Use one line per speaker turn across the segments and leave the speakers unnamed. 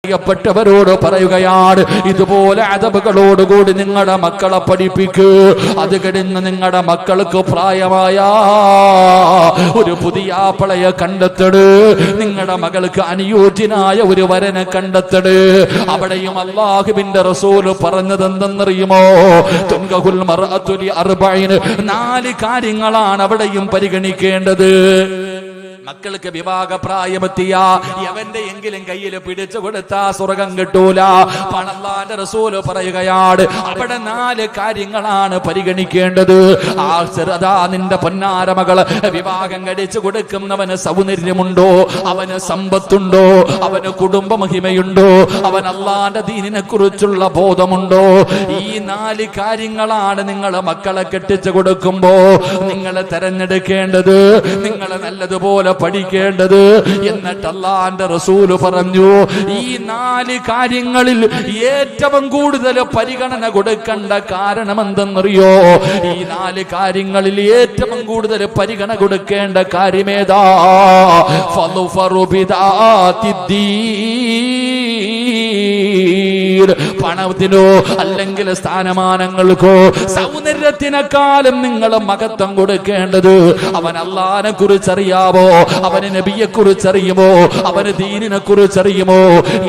പ്രിയപ്പെട്ടവരോട് പറയുകയാണ്, ഇതുപോലെ അദബുകളോടുകൂടി നിങ്ങളുടെ മക്കളെ പഠിപ്പിക്കൂ. അത് കഴിഞ്ഞ് നിങ്ങളുടെ മക്കൾക്ക് പ്രായമായ ഒരു പുതിയ ആപ്പിളയെ കണ്ടെത്തട്. നിങ്ങളുടെ മകൾക്ക് അനുയോജ്യനായ ഒരു വരനെ കണ്ടെത്തട്. അവിടെയും അല്ലാഹുവിന്റെ റസൂൽ പറഞ്ഞത് എന്തെന്നറിയുമോ? തുൻകഹുൽ മർഅതു ലി അർബഈൻ, 4 കാര്യങ്ങളാണ് അവിടെയും പരിഗണിക്കേണ്ടത്. മക്കൾക്ക് വിവാഹ പ്രായമെത്തിയ എവന്റെ എങ്കിലും കയ്യിൽ പിടിച്ചു കൊടുത്താ സ്വർഗം കിട്ടൂല. അല്ലാഹുവിന്റെ റസൂല് പറയുകയാണ്, അവിടെ 4 കാര്യങ്ങളാണ് പരിഗണിക്കേണ്ടത്. ആ ചെറുതാ നിന്റെ പൊന്നാര മകള് വിവാഹം കഴിച്ചു കൊടുക്കുന്നവന് സൗന്ദര്യമുണ്ടോ, അവന് സമ്പത്തുണ്ടോ, അവന് കുടുംബ മഹിമയുണ്ടോ, അവൻ അല്ലാഹുവിന്റെ ദീനിനെ കുറിച്ചുള്ള ബോധമുണ്ടോ? ഈ 4 കാര്യങ്ങളാണ് നിങ്ങൾ മക്കളെ കെട്ടിച്ചു കൊടുക്കുമ്പോ നിങ്ങൾ തെരഞ്ഞെടുക്കേണ്ടത്, നിങ്ങൾ നല്ലതുപോലെ പഠിക്കേണ്ടത്. എന്നിട്ട് അല്ലാഹുവിന്റെ റസൂൽ പറഞ്ഞു, ഈ 4 കാര്യങ്ങളിൽ ഏറ്റവും കൂടുതൽ പരിഗണന കൊടുക്കേണ്ട കാരണം എന്തെന്നറിയോ? ഈ 4 കാര്യങ്ങളിൽ ഏറ്റവും കൂടുതൽ പരിഗണന കൊടുക്കേണ്ട കാര്യമേതാ? ഫളുഫറു ബിദാത്തിദ്ദീൻ. പണത്തിനോ അല്ലെങ്കിൽ സ്ഥാനമാനങ്ങൾക്കോ സൗന്ദര്യത്തിനെക്കാളും നിങ്ങൾ മഹത്വം കൊടുക്കേണ്ടത് അവൻ അല്ലാഹുവിനെ കുറിച്ചറിയാവോ, അവന് നബിയെ കുറിച്ചറിയുമോ, അവന് ദീനിനെ കുറിച്ചറിയുമോ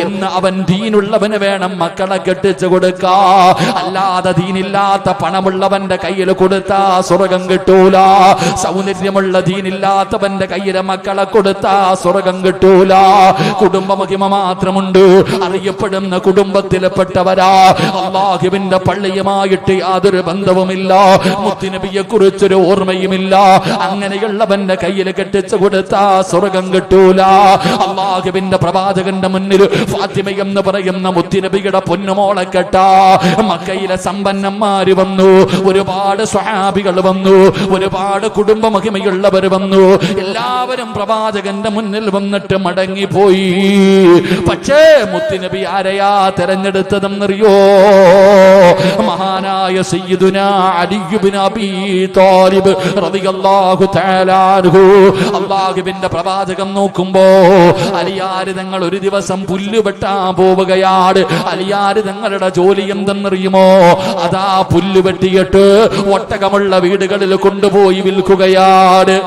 എന്ന് അവൻ ദീനുള്ളവന് വേണം മക്കളെ കെട്ടിച്ചു കൊടുക്കാ. അല്ലാതെ ദീനില്ലാത്ത പണമുള്ളവന്റെ കയ്യിൽ കൊടുത്താ സ്വർഗം കിട്ടൂല. സൗന്ദര്യമുള്ള ദീനില്ലാത്തവന്റെ കയ്യിൽ മക്കളെ കൊടുത്താ സ്വർഗം കിട്ടൂല. കുടുംബ മഹിമ മാത്രമുണ്ട്, അറിയപ്പെടുന്ന കുടുംബത്തിൽപ്പെട്ടവരാ. അല്ലാഹുവിന്റെ പള്ളിയുമായിട്ട് യാതൊരു ബന്ധവുമില്ല, മുത്തുനബിയെ കുറിച്ചൊരു ഓർമ്മയുമില്ല. അങ്ങനെയുള്ളവന്റെ കയ്യിൽ കെട്ടിച്ചു കൊടുത്താ സ്വർഗം കിട്ടൂല. അല്ലാഹുവിന്റെ പ്രവാചകന്റെ മുന്നിൽ ഫാത്തിമ എന്ന് പറയുന്ന മുത്തുനബിയുടെ പൊന്നുമോളെ കെട്ടാ മക്കയിലെ സമ്പന്നന്മാര് വന്നു, ഒരുപാട് സ്വഹാബികൾ വന്നു, ഒരുപാട് കുടുംബ മഹിമയുള്ളവർ വന്നു. എല്ലാവരും പ്രവാചകന്റെ മുന്നിൽ വന്നിട്ട് മടങ്ങിപ്പോയി. പക്ഷേ മുത്തുനബി ആരെയാ തെരഞ്ഞെടുത്തതെന്നറിയോ? മഹാനായ സയ്യിദുനാ അലി ഇബ്നു അബീ ത്വാലിബ് റളിയല്ലാഹു തആല അൻഹു. അല്ലാഹുവിന്റെ പ്രവാചകൻ നോക്കുമ്പോ അലിയാര് തങ്ങൾ ഒരു ദിവസം പുല്ല് വെട്ടാൻ പോവുകയാണ്. അലിയാര് തങ്ങളുടെ ജോലി എന്തെന്നറിയുമോ? അതാ പുല്ല് വെട്ടിയിട്ട് ഒട്ടകമുള്ള വീടുകളിൽ കൊണ്ടുപോയി വിൽക്കുകയാണ്,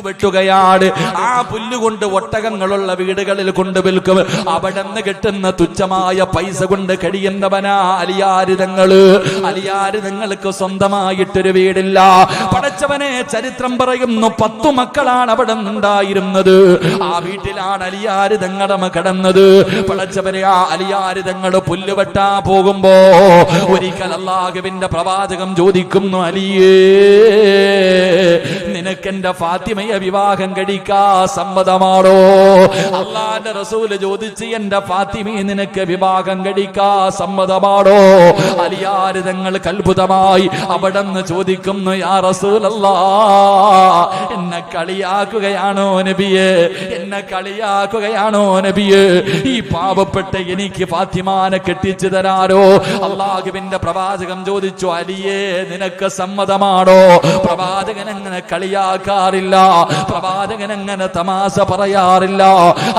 വെട്ടുകയാണ്. ആ പുല്ലുകൊണ്ട് ഒട്ടകങ്ങളുള്ള വീടുകളിൽ കൊണ്ട് വിൽക്കും. അവിടെ നിന്ന് കിട്ടുന്ന തുച്ഛമായ പൈസ കൊണ്ട് കഴിയുന്നവനാ അലിയാരിതങ്ങള്. അലിയാരിതങ്ങൾക്ക് സ്വന്തമായിട്ടൊരു വീടില്ല. പടച്ചവനെ ചരിത്രം പറയുന്നു, 10 മക്കളാണ് അവിടെ നിന്നുണ്ടായിരുന്നത്. ആ വീട്ടിലാണ് അലിയാരിതങ്ങടമ കിടന്നത്. പടച്ചവനെ ആ അലിയാരിതങ്ങൾ പുല്ല് വെട്ടാ പോകുമ്പോ ഒരിക്കൽ അല്ലാഹുവിന്റെ പ്രവാചകം ചോദിക്കുന്നു, അലിയേ നിനക്കെന്റെ ഫാത്തിമയെ വിവാഹം കഴിക്കാ സമ്മതമാണോ? അല്ലാഹുവിന്റെ റസൂല് ചോദിച്ചു, എന്റെ ഫാത്തിമയെ നിനക്ക് വിവാഹം കഴിക്കാ സമ്മതമാണോ? അലിയാര് തങ്ങൾ അത്ഭുതമായി അവിടെ നിന്ന് ചോദിക്കുന്നു, യാ റസൂലല്ലാഹ്, എന്നെ കളിയാക്കുകയാണോ നബിയേ? എന്നെ കളിയാക്കുകയാണോ നബിയേ? ഈ പാവപ്പെട്ട എനിക്ക് ഫാത്തിമാനെ കെട്ടിച്ചു തരാനോ? അല്ലാഹുവിന്റെ പ്രവാചകം ചോദിച്ചു, അലിയേ നിനക്ക് സമ്മതമാണോ? പ്രവാചകൻ അങ്ങനെ കളിയാക്കാറില്ല, പ്രവാചകൻ അങ്ങനെ തമാശ പറയാറില്ല.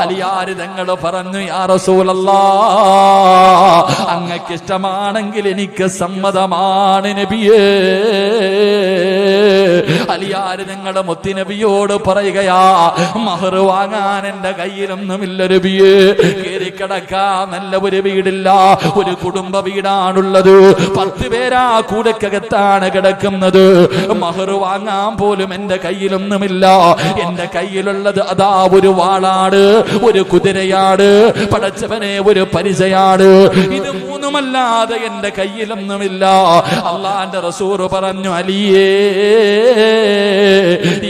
അലിയാര് തങ്ങൾ പറഞ്ഞു, യാ റസൂലല്ലാഹ്, അങ്ങക്ക് ഇഷ്ടമാണെങ്കിൽ എനിക്ക് സമ്മതമാണ് നബിയേ. അലിയാര് തങ്ങളുടെ മുത്തുനബിയോട് പറയുകയാ, മഹർ വാങ്ങാൻ എന്റെ കയ്യിലൊന്നുമില്ല നബിയേ. കേറിക്കിടക്കാൻ നല്ല ഒരു വീടില്ല, ഒരു കുടുംബ വീടാണുള്ളത്. 10 പേരാ കൂടക്കകത്താണ് കിടക്കുന്നത്. മഹർ വാങ്ങാൻ പോലും എന്റെ കയ്യിലൊന്നുമില്ല. എന്റെ കയ്യിലുള്ളത് അതാ ഒരു വാളാണ്, ഒരു കുതിരയാണ്, പടച്ചവനെ ഒരു പരിചയാണ്. ഇത് 3മല്ലാതെ എന്റെ കയ്യിലൊന്നുമില്ല. അല്ലാഹുവിന്റെ റസൂൽ പറഞ്ഞു, അലിയേ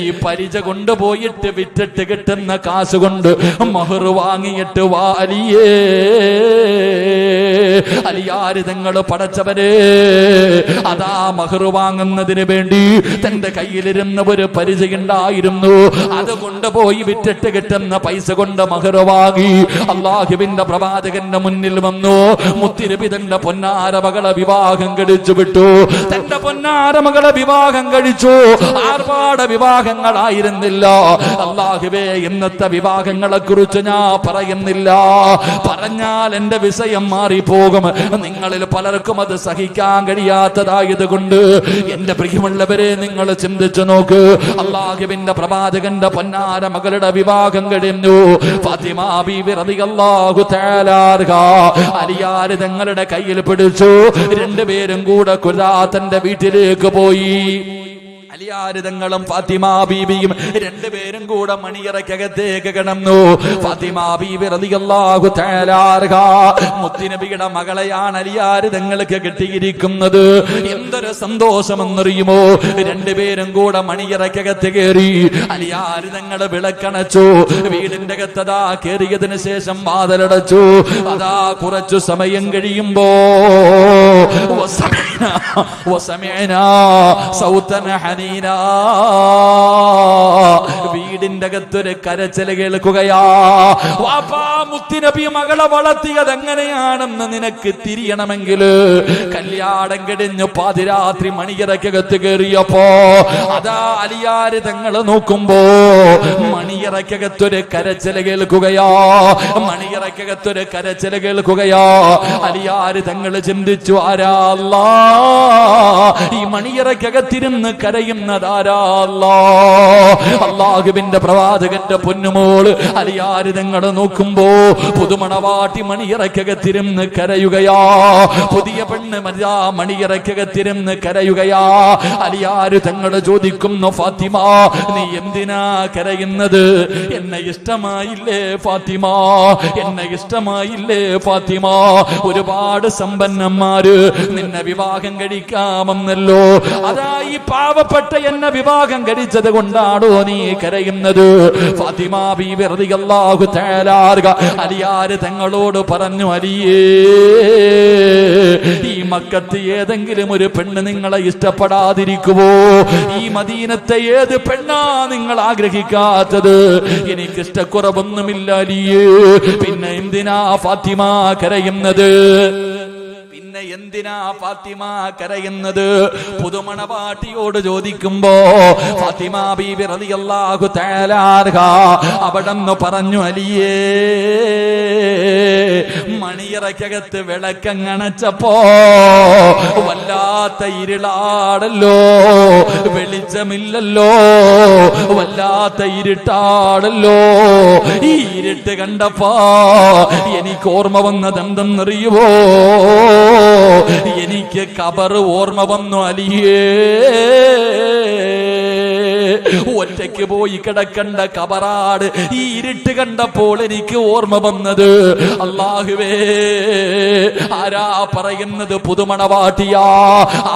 ഈ പരിച കൊണ്ടുപോയിട്ട് വിറ്റിട്ട് കിട്ടുന്ന കാശ് കൊണ്ട് മഹർ വാങ്ങിയിട്ട് വാ അലിയേ. അലിയാര് തങ്ങൾ പടച്ചവരെ അതാ മഹർ വാങ്ങുന്നതിന് വേണ്ടി തന്റെ കയ്യിലിരുന്ന ഒരു പരിചയുണ്ടായിരുന്നു. അത് കൊണ്ടുപോയി വിറ്റിട്ട് കിട്ടുന്ന പൈസ കൊണ്ട് മഹർ വാങ്ങി അല്ലാഹുവിന്റെ പ്രവാചകന്റെ മുന്നിൽ വന്നു. മുത്തുനബി മുത്തുനബി തന്റെ പൊന്നാര മകളെ വിവാഹം കഴിച്ചു വിട്ടു. തന്റെ പൊന്നാര മകളെ വിവാഹം കഴിച്ചു. ആർഭാട വിവാഹങ്ങളായിരുന്നില്ല. അല്ലാഹുവേ, ഇന്നത്തെ വിവാഹങ്ങളെ കുറിച്ച് ഞാൻ പറയുന്നില്ല. പറഞ്ഞാൽ എന്റെ വിഷയം മാറിപ്പോകും. നിങ്ങളിൽ പലർക്കും അത് സഹിക്കാൻ കഴിയാത്തതായത് കൊണ്ട് എന്റെ പ്രിയമുള്ളവരെ, നിങ്ങൾ ചിന്തിച്ചു നോക്ക്. അല്ലാഹുവിന്റെ പ്രവാചകന്റെ പൊന്നാര മകളുടെ വിവാഹം കഴിഞ്ഞു. ഫാത്തിമ ബീവി റളിയല്ലാഹു തആല അലിയാർ തങ്ങളുടെ കയ്യിൽ പിടിച്ചു. രണ്ടുപേരും കൂടെ ഖുറാത്തിന്റെ വീട്ടിലേക്ക് പോയി. അലിയാർ തങ്ങളും ഫാത്തിമ ബീവിയും രണ്ടുപേരും കൂടെ മണിയറയ്ക്കകത്തേക്ക് കിടന്നു. ഫാത്തിമ ബീവി റളിയല്ലാഹു തആല മുത്തുനബിയുടെ മകളെയാണ് അലിയാർ തങ്ങൾക്ക് കിട്ടിയിരിക്കുന്നത്. എന്തൊരു സന്തോഷമെന്നറിയുമോ? രണ്ടുപേരും കൂടെ മണിയറയ്ക്കകത്ത് കയറി. അലിയാർ തങ്ങൾ വിളക്കണച്ചു. വീടിന്റെ അകത്തതാ കയറിയതിനു ശേഷം വാതിലടച്ചു. അതാ കുറച്ചു സമയം കഴിയുമ്പോ വീടിന്റെ അകത്തൊരു കരച്ചില് കേൾക്കുകയാ. വാപ്പാ, മുത്തുനബി മകളെ വളർത്തിയത് എങ്ങനെയാണെന്ന് നിനക്ക് തിരിയണമെങ്കിൽ കല്യാണം കഴിഞ്ഞു പാതിരാത്രി മണിയറയ്ക്കകത്ത് കയറിയപ്പോ അതാ അലിയാർ തങ്ങൾ നോക്കുമ്പോ മണിയറയ്ക്കകത്തൊരു കരച്ചില് കേൾക്കുകയാ. മണിയറയ്ക്കകത്തൊരു കരച്ചില് കേൾക്കുകയാ. അലിയാർ തങ്ങൾ ചിന്തിച്ചു, ആരാ അല്ലാ ഈ മണിയറയ്ക്കകത്തിരുന്ന് കരയുന്നതാരാ? അല്ലാഹുവിന്റെ പ്രവാചകന്റെ പൊന്നുമോള് അലിയാർ തങ്ങൾ നോക്കുമ്പോ പുതുമണവാട്ടി മണിയറയ്ക്കകത്തിരുന്ന് കരയുകയാ. പുതിയ പെണ്ണ് മണിയറയ്ക്കകത്തിരുന്ന് കരയുകയാ. അലിയാർ തങ്ങൾ ചോദിക്കുന്നു, ഫാത്തിമ, നീ എന്തിനാ കരയുന്നത്? എന്നെ ഇഷ്ടമായില്ലേ ഫാത്തിമ? എന്നെ ഇഷ്ടമായില്ലേ ഫാത്തിമ? ഒരുപാട് സമ്പന്നന്മാര് നിന്നെ വിവാഹം കഴിക്കാമെന്നല്ലോ. അതാ ഈ പാവപ്പെട്ട എന്നെ വിവാഹം കഴിച്ചത് കൊണ്ടാണോ നീ കരയുന്നത്? ഫാത്തിമ ബീവി റളിയല്ലാഹു തആല അലിയാർ തങ്ങളോട് പറഞ്ഞു, അലിയേ, ഈ മക്കത്ത് ഏതെങ്കിലും ഒരു പെണ്ണ് നിങ്ങളെ ഇഷ്ടപ്പെടാതിരിക്കുവോ? ഈ മദീനത്തെ ഏത് പെണ്ണാ നിങ്ങൾ ആഗ്രഹിക്കാത്തത്? എനിക്ക് ഇഷ്ടക്കുറവൊന്നുമില്ല അലിയേ. പിന്നെ എന്തിനാ ഫാത്തിമ കരയുന്നത്? എന്തിനാ ഫാത്തിമ കരയുന്നത്? പുതുമണവാട്ടിയോട് ചോദിക്കുമ്പോ ഫാത്തിമ ബീബി റളിയല്ലാഹു തആല അവിടെന്ന് പറഞ്ഞു, അലിയേ, മണിയറയ്ക്കകത്ത് വിളക്കങ്ങണച്ചപ്പോ വല്ലാത്ത ഇരുളാടല്ലോ, വെളിച്ചമില്ലല്ലോ, വല്ലാത്ത ഇരുട്ടാടല്ലോ. ഈ ഇരുട്ട് കണ്ടപ്പോ എനിക്ക് ഓർമ്മ വന്നത് എന്തെന്നറിയുവോ? എനിക്ക് ഖബർ ഓർമ്മ വന്നു അലിയേ. ഒറ്റയ്ക്ക് പോയി കിടക്കണ്ട ഖബറാട് ഈ ഇരുട്ട് കണ്ടപ്പോൾ എനിക്ക് ഓർമ്മ വന്നത്. അല്ലാഹുവേ, ആരാ പറയുന്നത്? പുതുമണവാട്ടിയാ.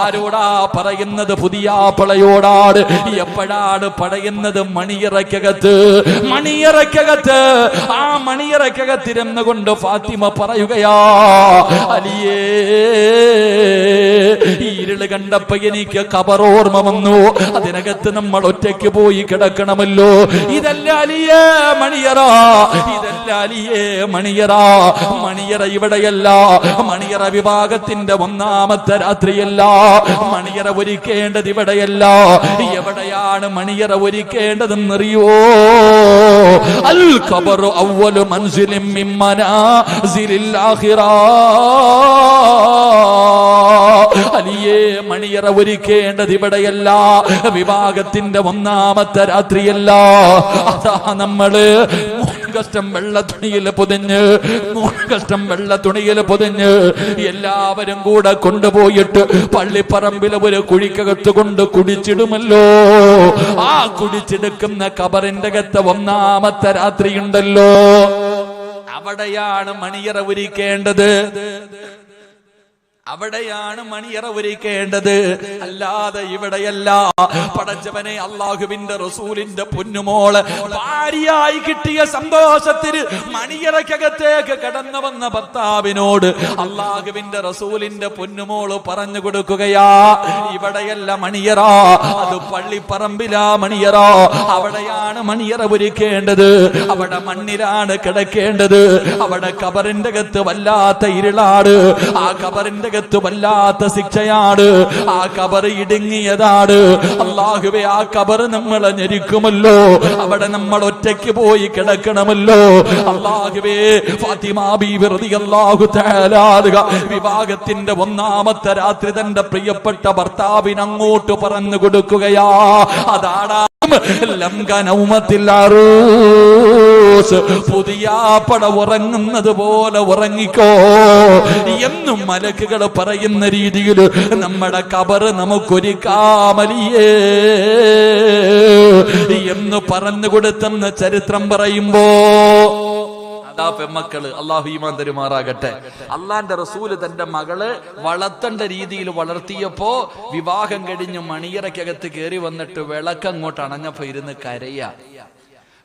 ആരോടാ പറയുന്നത്? പുതിയാപ്പളയോടാണ്. എപ്പോഴാണ് പറയുന്നത്? മണിയറയ്ക്കകത്ത്. മണിയറയ്ക്കകത്ത് ആ മണിയറയ്ക്കകത്തിരുന്നു കൊണ്ട് ഫാത്തിമ പറയുകയാ, അലിയേ, ഈ ഇരുള് കണ്ടപ്പോ എനിക്ക് ഖബർ ഓർമ്മ വന്നു. അതിനകത്ത് നമ്മൾ ഒറ്റയ്ക്ക് പോയി കിടക്കണമല്ലോ. ഇതല്ല അലിയേ മണിയറ, ഇതല്ല അലിയേ മണിയറ. മണിയറ ഇവിടെയല്ല. മണിയറ വിഭാഗത്തിന്റെ ഒന്നാമത്തെ രാത്രിയല്ല. മണിയറ ഒരുക്കേണ്ടത് ഇവിടെയല്ല. എവിടെയാണ് മണിയറ ഒരുക്കേണ്ടതെന്നറിയോ? അൽ ഖബറു അവ്വലു മൻസിലിൻ മിൻ മനാസിലിൽ ആഖിറ. അലിയേ, മണിയറ ഒരുക്കേണ്ടത് ഇവിടെയല്ല. വിവാഹത്തിന്റെ ഒന്നാമത്തെ രാത്രിയല്ല. അതാ നമ്മള് കഷ്ടം വെള്ള തുണിയിൽ പൊതിഞ്ഞ്, കഷ്ടം വെള്ള തുണിയിൽ പൊതിഞ്ഞ് എല്ലാവരും കൂടെ കൊണ്ടുപോയിട്ട് പള്ളിപ്പറമ്പിലെ ഒരു കുഴിക്കകത്ത് കൊണ്ട് കുടിച്ചിടുമല്ലോ. ആ കുടിച്ചെടുക്കുന്ന ഖബറിന്റെ അകത്ത് ഒന്നാമത്തെ രാത്രിയുണ്ടല്ലോ, അവിടെയാണ് മണിയറ ഒരുക്കേണ്ടത്. അവിടെയാണ് മണിയറ ഒരുക്കേണ്ടത്, അല്ലാതെ ഇവിടെയല്ല. പടച്ചവനെ, അള്ളാഹുവിന്റെ റസൂലിന്റെ പൊന്നുമോള് ഭാര്യയായി കിട്ടിയ സന്തോഷത്തിന് മണിയറക്കകത്തേക്ക് കടന്നു വന്ന ഭർത്താവിനോട് അള്ളാഹുവിന്റെ റസൂലിന്റെ പൊന്നുമോള് പറഞ്ഞു കൊടുക്കുകയാ, ഇവിടെയല്ല മണിയറ, അത് പള്ളിപ്പറമ്പിലാ മണിയറ. അവിടെയാണ് മണിയറ ഒരുക്കേണ്ടത്, അവിടെ മണ്ണിലാണ് കിടക്കേണ്ടത്. അവിടെ കബറിന്റെ അകത്ത് വല്ലാത്ത ഇരുളാട്, ആ കബറിന്റെ വല്ലാത്ത ശിക്ഷയാണ്, ആ കബർ ഇടുങ്ങിയതാണ്. അല്ലാഹുവേ, ആ കബർ നമ്മളെ ഞെരിക്കുമല്ലോ, അവിടെ നമ്മൾ ഒറ്റയ്ക്ക് പോയി കിടക്കണമല്ലോ. അല്ലാഹുവേ, ഫാത്തിമ ബീവി റളിയല്ലാഹു തആല വിവാഹത്തിന്റെ 1ാമത്തെ രാത്രി തന്റെ പ്രിയപ്പെട്ട ഭർത്താവിന് അങ്ങോട്ട് പറഞ്ഞു കൊടുക്കുകയാ, അതാടാ പുതിയാപ്പട ഉറങ്ങുന്നത് പോലെ ഉറങ്ങിക്കോ എന്നും മലക്കുകൾ പറയുന്ന രീതിയിൽ നമ്മുടെ കബറ് നമുക്കൊരുക്കാമലിയേ എന്ന് പറഞ്ഞു കൊടുത്തെന്ന് ചരിത്രം പറയുമ്പോ, അതാ പെമ്മക്കള്, അള്ളാഹു ഈമാൻ തരുമാറാകട്ടെ. അള്ളാന്റെ റസൂല് തന്റെ മകള് വളർത്തേണ്ട രീതിയിൽ വളർത്തിയപ്പോ വിവാഹം കഴിഞ്ഞ് മണിയറയ്ക്കകത്ത് കയറി വന്നിട്ട് വിളക്കങ്ങോട്ട് അണഞ്ഞപ്പോ ഇരുന്ന് കരയാ.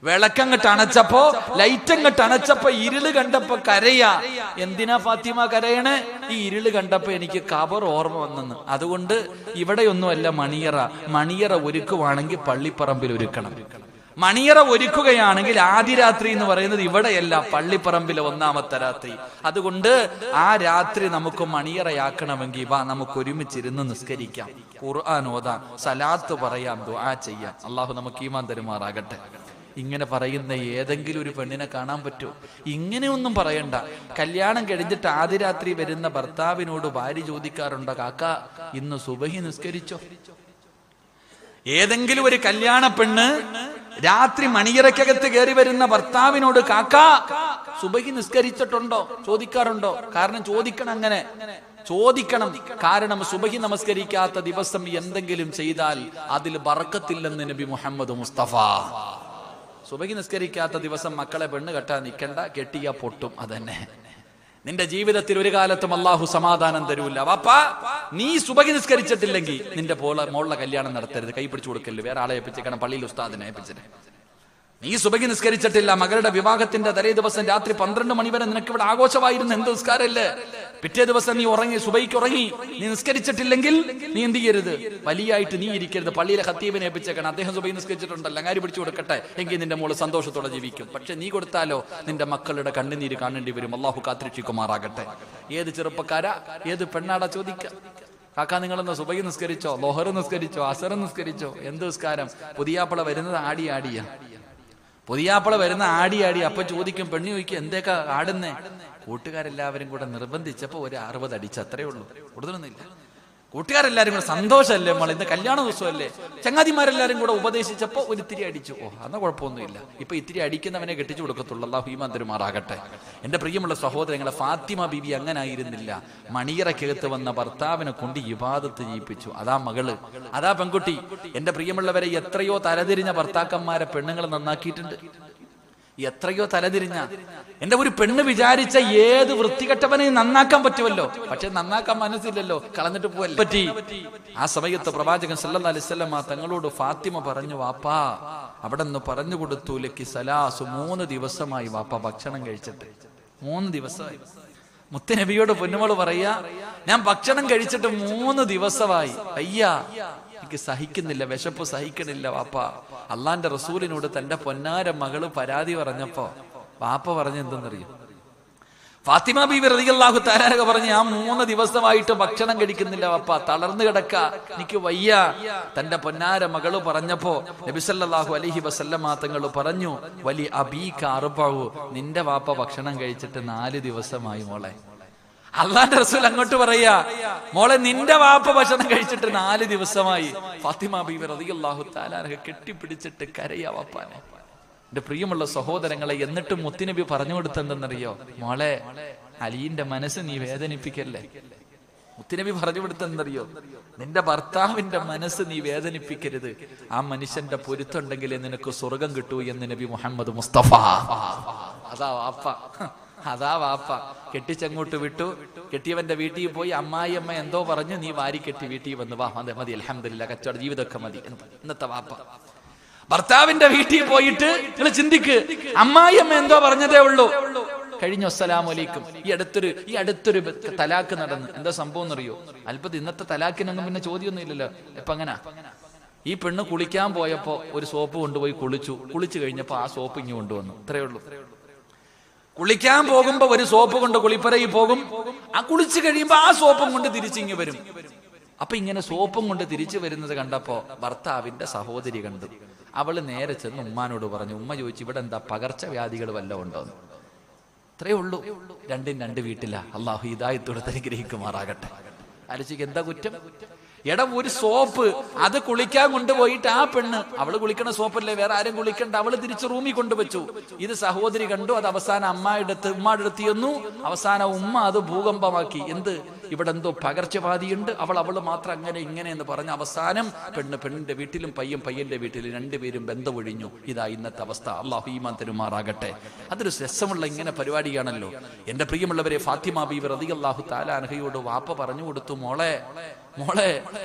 വിളക്കങ്ങട്ട് അണച്ചപ്പോ, ലൈറ്റങ്ങട്ട് അണച്ചപ്പോ ഇരുള് കണ്ടപ്പോ കരയാ. എന്തിനാ ഫാത്തിമ കരയണേ? ഈ ഇരുള് കണ്ടപ്പോ എനിക്ക് കബർ ഓർമ്മ വന്നെന്ന്. അതുകൊണ്ട് ഇവിടെയൊന്നുമല്ല മണിയറ, മണിയറ ഒരുക്കുവാണെങ്കിൽ പള്ളിപ്പറമ്പിൽ ഒരുക്കണം. മണിയറ ഒരുക്കുകയാണെങ്കിൽ ആദ്യ രാത്രി എന്ന് പറയുന്നത് ഇവിടെയല്ല, പള്ളിപ്പറമ്പിലെ 1ാമത്തെ രാത്രി. അതുകൊണ്ട് ആ രാത്രി നമുക്ക് മണിയറയാക്കണമെങ്കിൽ വാ, നമുക്ക് ഒരുമിച്ചിരുന്ന് നിസ്കരിക്കാം, ഖുർആൻ ഓതാം, സലാത്ത് പറയാം, ദുആ ചെയ്യാം. അള്ളാഹു നമുക്ക് ഈമാൻ തരുമാറാകട്ടെ. ഇങ്ങനെ പറയുന്ന ഏതെങ്കിലും ഒരു പെണ്ണിനെ കാണാൻ പറ്റുമോ? ഇങ്ങനെയൊന്നും പറയണ്ട. കല്യാണം കഴിഞ്ഞിട്ട് ആദ്യ രാത്രി വരുന്ന ഭർത്താവിനോട് ഭാര്യ ചോദിക്കാറുണ്ടോ, കാക്ക ഇന്ന് സുബഹി നിസ്കരിച്ചോ? ഏതെങ്കിലും ഒരു കല്യാണ പെണ്ണ് രാത്രി മണിയറയ്ക്കകത്ത് കയറി വരുന്ന ഭർത്താവിനോട് കാക്ക സുബഹി നിസ്കരിച്ചിട്ടുണ്ടോ ചോദിക്കാറുണ്ടോ? കാരണം ചോദിക്കണം, അങ്ങനെ ചോദിക്കണം. കാരണം സുബഹി നമസ്കരിക്കാത്ത ദിവസം എന്തെങ്കിലും ചെയ്താൽ അതിൽ ബർക്കത്തില്ലെന്ന് നബി മുഹമ്മദ് മുസ്തഫ. സുബഹി നിസ്കരിക്കാത്ത ദിവസം മക്കളെ പെണ്ണ് കെട്ടാൻ നിൽക്കണ്ട, കെട്ടിയാ പൊട്ടും. അതന്നെ നിന്റെ ജീവിതത്തിൽ ഒരു കാലത്തും അള്ളാഹു സമാധാനം തരൂല്ല. വാപ്പാ, നീ സുബഹി നിസ്കരിച്ചിട്ടില്ലെങ്കിൽ നിന്റെ മോളുടെ കല്യാണം നടത്തരുത്, കൈ പിടിച്ചു കൊടുക്കല്, വേറെ ആളെ ഏൽപ്പിച്ചേക്കണം, പള്ളിയിൽ ഉസ്താദിനെ ഏൽപ്പിച്ചിട്ട്. നീ സുബഹി നിസ്കരിച്ചിട്ടില്ല, മകളുടെ വിവാഹത്തിന്റെ തലേ ദിവസം രാത്രി 12 മണി വരെ നിനക്ക് ഇവിടെ ആഘോഷമായിരുന്നു, എന്ത് നിസ്കാരല്ലേ? പിറ്റേ ദിവസം നീ ഉറങ്ങി, സുബഹിക്ക് ഉറങ്ങി, നീ നിസ്കരിച്ചിട്ടില്ലെങ്കിൽ നീ എന്ത് ചെയ്യരുത്? വലിയായിട്ട് നീ ഇരിക്കരുത്, പള്ളിയിലെ ഖത്തീബിനെ ഏൽപ്പിച്ചേക്കണം, അദ്ദേഹം സുബഹി നിസ്കരിച്ചിട്ടുണ്ടല്ലോ, അങ്ങാരി പിടിച്ചു കൊടുക്കട്ടെ, എങ്കിൽ നിന്റെ മോള് സന്തോഷത്തോടെ ജീവിക്കും. പക്ഷെ നീ കൊടുത്താലോ നിന്റെ മക്കളുടെ കണ്ണുനീര് കാണേണ്ടി വരും. അള്ളാഹു കാത്തിരക്ഷിക്കുമാറാകട്ടെ. ഏത് ചെറുപ്പക്കാരാ, ഏത് പെണ്ണാടാ ചോദിക്കാം, കാക്ക നിങ്ങളെന്ന് സുബഹി നിസ്കരിച്ചോ, ലോഹർ നിസ്കരിച്ചോ, അസർ നിസ്കരിച്ചോ? എന്ത് നിസ്കാരം? പുതിയാപ്പള വരുന്നത് ആടിയാ, പുതിയാപ്പള വരുന്ന ആടിയാടി. അപ്പൊ ചോദിക്കും, പെണ്ണി ചോദിക്കും, എന്തേക്കാ ആടുന്നേ? കൂട്ടുകാരെല്ലാവരും കൂടെ നിർബന്ധിച്ചപ്പോ ഒരു 60 അടിച്ച്, അത്രേ ഉള്ളൂ, കൂടുതലൊന്നുമില്ല. കൂട്ടുകാരെല്ലാരും കൂടെ സന്തോഷമല്ലേ മോളെ, ഇന്ന് കല്യാണ ദിവസമല്ലേ, ചങ്ങാതിമാരെല്ലാരും കൂടെ ഉപദേശിച്ചപ്പോ ഒരു ഇത്തിരി അടിച്ചു. ഓ, അന്ന് കുഴപ്പമൊന്നുമില്ല. ഇപ്പൊ ഇത്തിരി അടിക്കുന്നവനെ കെട്ടിച്ചു കൊടുക്കത്തുള്ളൂ. അല്ലാഹു ഈമാൻ തരുമാറാകട്ടെ. എന്റെ പ്രിയമുള്ള സഹോദരങ്ങളെ, ഫാത്തിമ ബീവി അങ്ങനെ ആയിരുന്നില്ല. മണിയറക്കകത്ത് വന്ന ഭർത്താവിനെ കൊണ്ട് ഇബാദത്ത് ചെയ്യിപ്പിച്ചു. അതാ മകള്, അതാ പെൺകുട്ടി. എന്റെ പ്രിയമുള്ളവരെ, എത്രയോ തലതിരിഞ്ഞ ഭർത്താക്കന്മാരെ പെണ്ണുങ്ങൾ നന്നാക്കിയിട്ടുണ്ട്. എത്രയോ തലതിരിഞ്ഞ എന്റെ ഒരു പെണ്ണ് വിചാരിച്ച ഏത് വൃത്തികെട്ടവനെ നന്നാക്കാൻ പറ്റുമല്ലോ, പക്ഷെ നന്നാക്കാൻ മനസ്സില്ലല്ലോ, കളഞ്ഞിട്ട് പോവല്ലേ പറ്റി. ആ സമയത്ത് പ്രവാചകൻ സല്ലല്ലാഹു അലൈഹി വസല്ലം തങ്ങളോട് ഫാത്തിമ പറഞ്ഞു, വാപ്പാ അവിടെ നിന്ന് പറഞ്ഞു കൊടുത്തു, ലക്കി സലാസു, 3 ദിവസമായി വാപ്പ ഭക്ഷണം കഴിച്ചിട്ട്, 3 ദിവസമായി. മുത്തുനബിയോട് പൊന്നുമോള് പറയാ, ഞാൻ ഭക്ഷണം കഴിച്ചിട്ട് 3 ദിവസമായി, അയ്യാ എനിക്ക് സഹിക്കുന്നില്ല, വിശപ്പ് സഹിക്കണില്ല വാപ്പ. അള്ളാന്റെ റസൂലിനോട് തന്റെ പൊന്നാര മകള് പരാതി പറഞ്ഞപ്പോ വാപ്പ പറഞ്ഞ എന്തെന്നറിയും? ഫാത്തിമ ബീവി റളിയല്ലാഹു തആല പറഞ്ഞു, ഞാൻ 3 ദിവസമായിട്ട് ഭക്ഷണം കഴിക്കുന്നില്ല വാപ്പ, തളർന്നു കിടക്ക, എനിക്ക് വയ്യ. തന്റെ പൊന്നാര മകള് പറഞ്ഞപ്പോ നബി സല്ലല്ലാഹു അലൈഹി വസല്ലമ തങ്ങൾ പറഞ്ഞു, വലി അബീക അർബഉ, നിന്റെ വാപ്പ ഭക്ഷണം കഴിച്ചിട്ട് 4 ദിവസമായി മോളെ. അള്ളാന്റെ റസൂൽ അങ്ങോട്ട് പറയാ, മോളെ നിന്റെ വാപ്പ ഭക്ഷണം കഴിച്ചിട്ട് 4 ദിവസമായി. ഫാത്തിമ ബീവി റളിയല്ലാഹു തആല കെട്ടിപ്പിടിച്ചിട്ട് കരയാ വാപ്പാനെ. എന്റെ പ്രിയമുള്ള സഹോദരങ്ങളെ, എന്നിട്ട് മുത്തുനബി പറഞ്ഞു കൊടുത്തെന്തെന്നറിയോ? മോളെ, അലിന്റെ മനസ്സ് നീ വേദനിപ്പിക്കല്ലേ. മുത്തുനബി പറഞ്ഞു കൊടുത്തെന്നറിയോ? നിന്റെ ഭർത്താവിന്റെ മനസ്സ് നീ വേദനിപ്പിക്കരുത്, ആ മനുഷ്യന്റെ പൊരുത്തുണ്ടെങ്കിലേ നിനക്ക് സ്വർഗം കിട്ടൂ എന്ന് നബി മുഹമ്മദ് മുസ്തഫ. അതാ വാപ്പ, അതാ വാപ്പ കെട്ടിച്ചങ്ങോട്ട് വിട്ടു. കെട്ടിയവന്റെ വീട്ടിൽ പോയി അമ്മായിയമ്മ എന്തോ പറഞ്ഞു, നീ വാരി കെട്ടി വീട്ടിൽ വന്നു, വാ അതെ മതി, അൽഹംദുലില്ലാ, കച്ചവട ജീവിതമൊക്കെ മതി. ഇന്നത്തെ വാപ്പ ഭർത്താവിന്റെ വീട്ടിൽ പോയിട്ട് നിങ്ങൾ ചിന്തിക്ക്, അമ്മായിയമ്മ എന്തോ പറഞ്ഞതേ ഉള്ളൂ, കഴിഞ്ഞു, അസ്സലാമു അലൈക്കും. ഈ അടുത്തൊരു തലാക്ക് നടന്നു. എന്താ സംഭവം എന്നറിയോ? അല്പം ഇന്നത്തെ തലാക്കിനൊന്നും പിന്നെ ചോദ്യമൊന്നും ഇല്ലല്ലോ. ഇപ്പൊ അങ്ങനെ ഈ പെണ്ണ് കുളിക്കാൻ പോയപ്പോ ഒരു സോപ്പ് കൊണ്ടുപോയി കുളിച്ചു കഴിഞ്ഞപ്പോ ആ സോപ്പ് ഇങ്ങ് കൊണ്ടുവന്നു. ഇത്രയേ ഉള്ളൂ. കുളിക്കാൻ പോകുമ്പോ ഒരു സോപ്പ് കൊണ്ട് കുളിപ്പരയിൽ പോകും, ആ കുളിച്ചു കഴിയുമ്പോ ആ സോപ്പും കൊണ്ട് തിരിച്ചിങ്ങ് വരും. അപ്പൊ ഇങ്ങനെ സോപ്പും കൊണ്ട് തിരിച്ചു വരുന്നത് കണ്ടപ്പോ ഭർത്താവിന്റെ സഹോദരി കണ്ടു. അവള് നേരെ ചെന്ന് ഉമ്മാനോട് പറഞ്ഞു. ഉമ്മ ചോദിച്ചു, ഇവിടെ എന്താ പകർച്ചവ്യാധികൾ വല്ലതും ഉണ്ടോന്ന്. അത്രേ ഉള്ളൂ. രണ്ടും രണ്ട് വീട്ടിലാ. അള്ളാഹു ഹിദായത്തോടെ അനുഗ്രഹിക്കുമാറാകട്ടെ. ആലോചിക്ക്, എന്താ കുറ്റം? എടാ, ഒരു സോപ്പ് അത് കുളിക്കാൻ കൊണ്ടുപോയിട്ട് ആ പെണ്ണ്, അവള് കുളിക്കണ സോപ്പല്ലേ, വേറെ ആരും കുളിക്കണ്ട, അവള് തിരിച്ച് റൂമിൽ കൊണ്ടുവച്ചു. ഇത് സഹോദരി കണ്ടു. അത് അവസാനം ഉമ്മയുടെ അടുത്ത് ചെന്നു. അവസാനം ഉമ്മ അത് ഭൂകമ്പമാക്കി. എന്ത്, ഇവിടെ എന്തോ പകർച്ചവ്യാധിയുണ്ട്, അവള് മാത്രം അങ്ങനെ ഇങ്ങനെ എന്ന് പറഞ്ഞ അവസാനം പെണ്ണിന്റെ വീട്ടിലും പയ്യന്റെ വീട്ടിലും രണ്ടുപേരും ബന്ധമൊഴിഞ്ഞു. ഇതാ ഇന്നത്തെ അവസ്ഥ. അള്ളാഹു ഈമാൻ തരുമാറാകട്ടെ. അതൊരു രസമുള്ള ഇങ്ങനെ പരിപാടിയാണല്ലോ. എന്റെ പ്രിയമുള്ളവരെ, ഫാത്തിമ ബീവി റളിയല്ലാഹു തആല അൻഹയോട് വാപ്പ പറഞ്ഞു കൊടുത്തു, മോളെ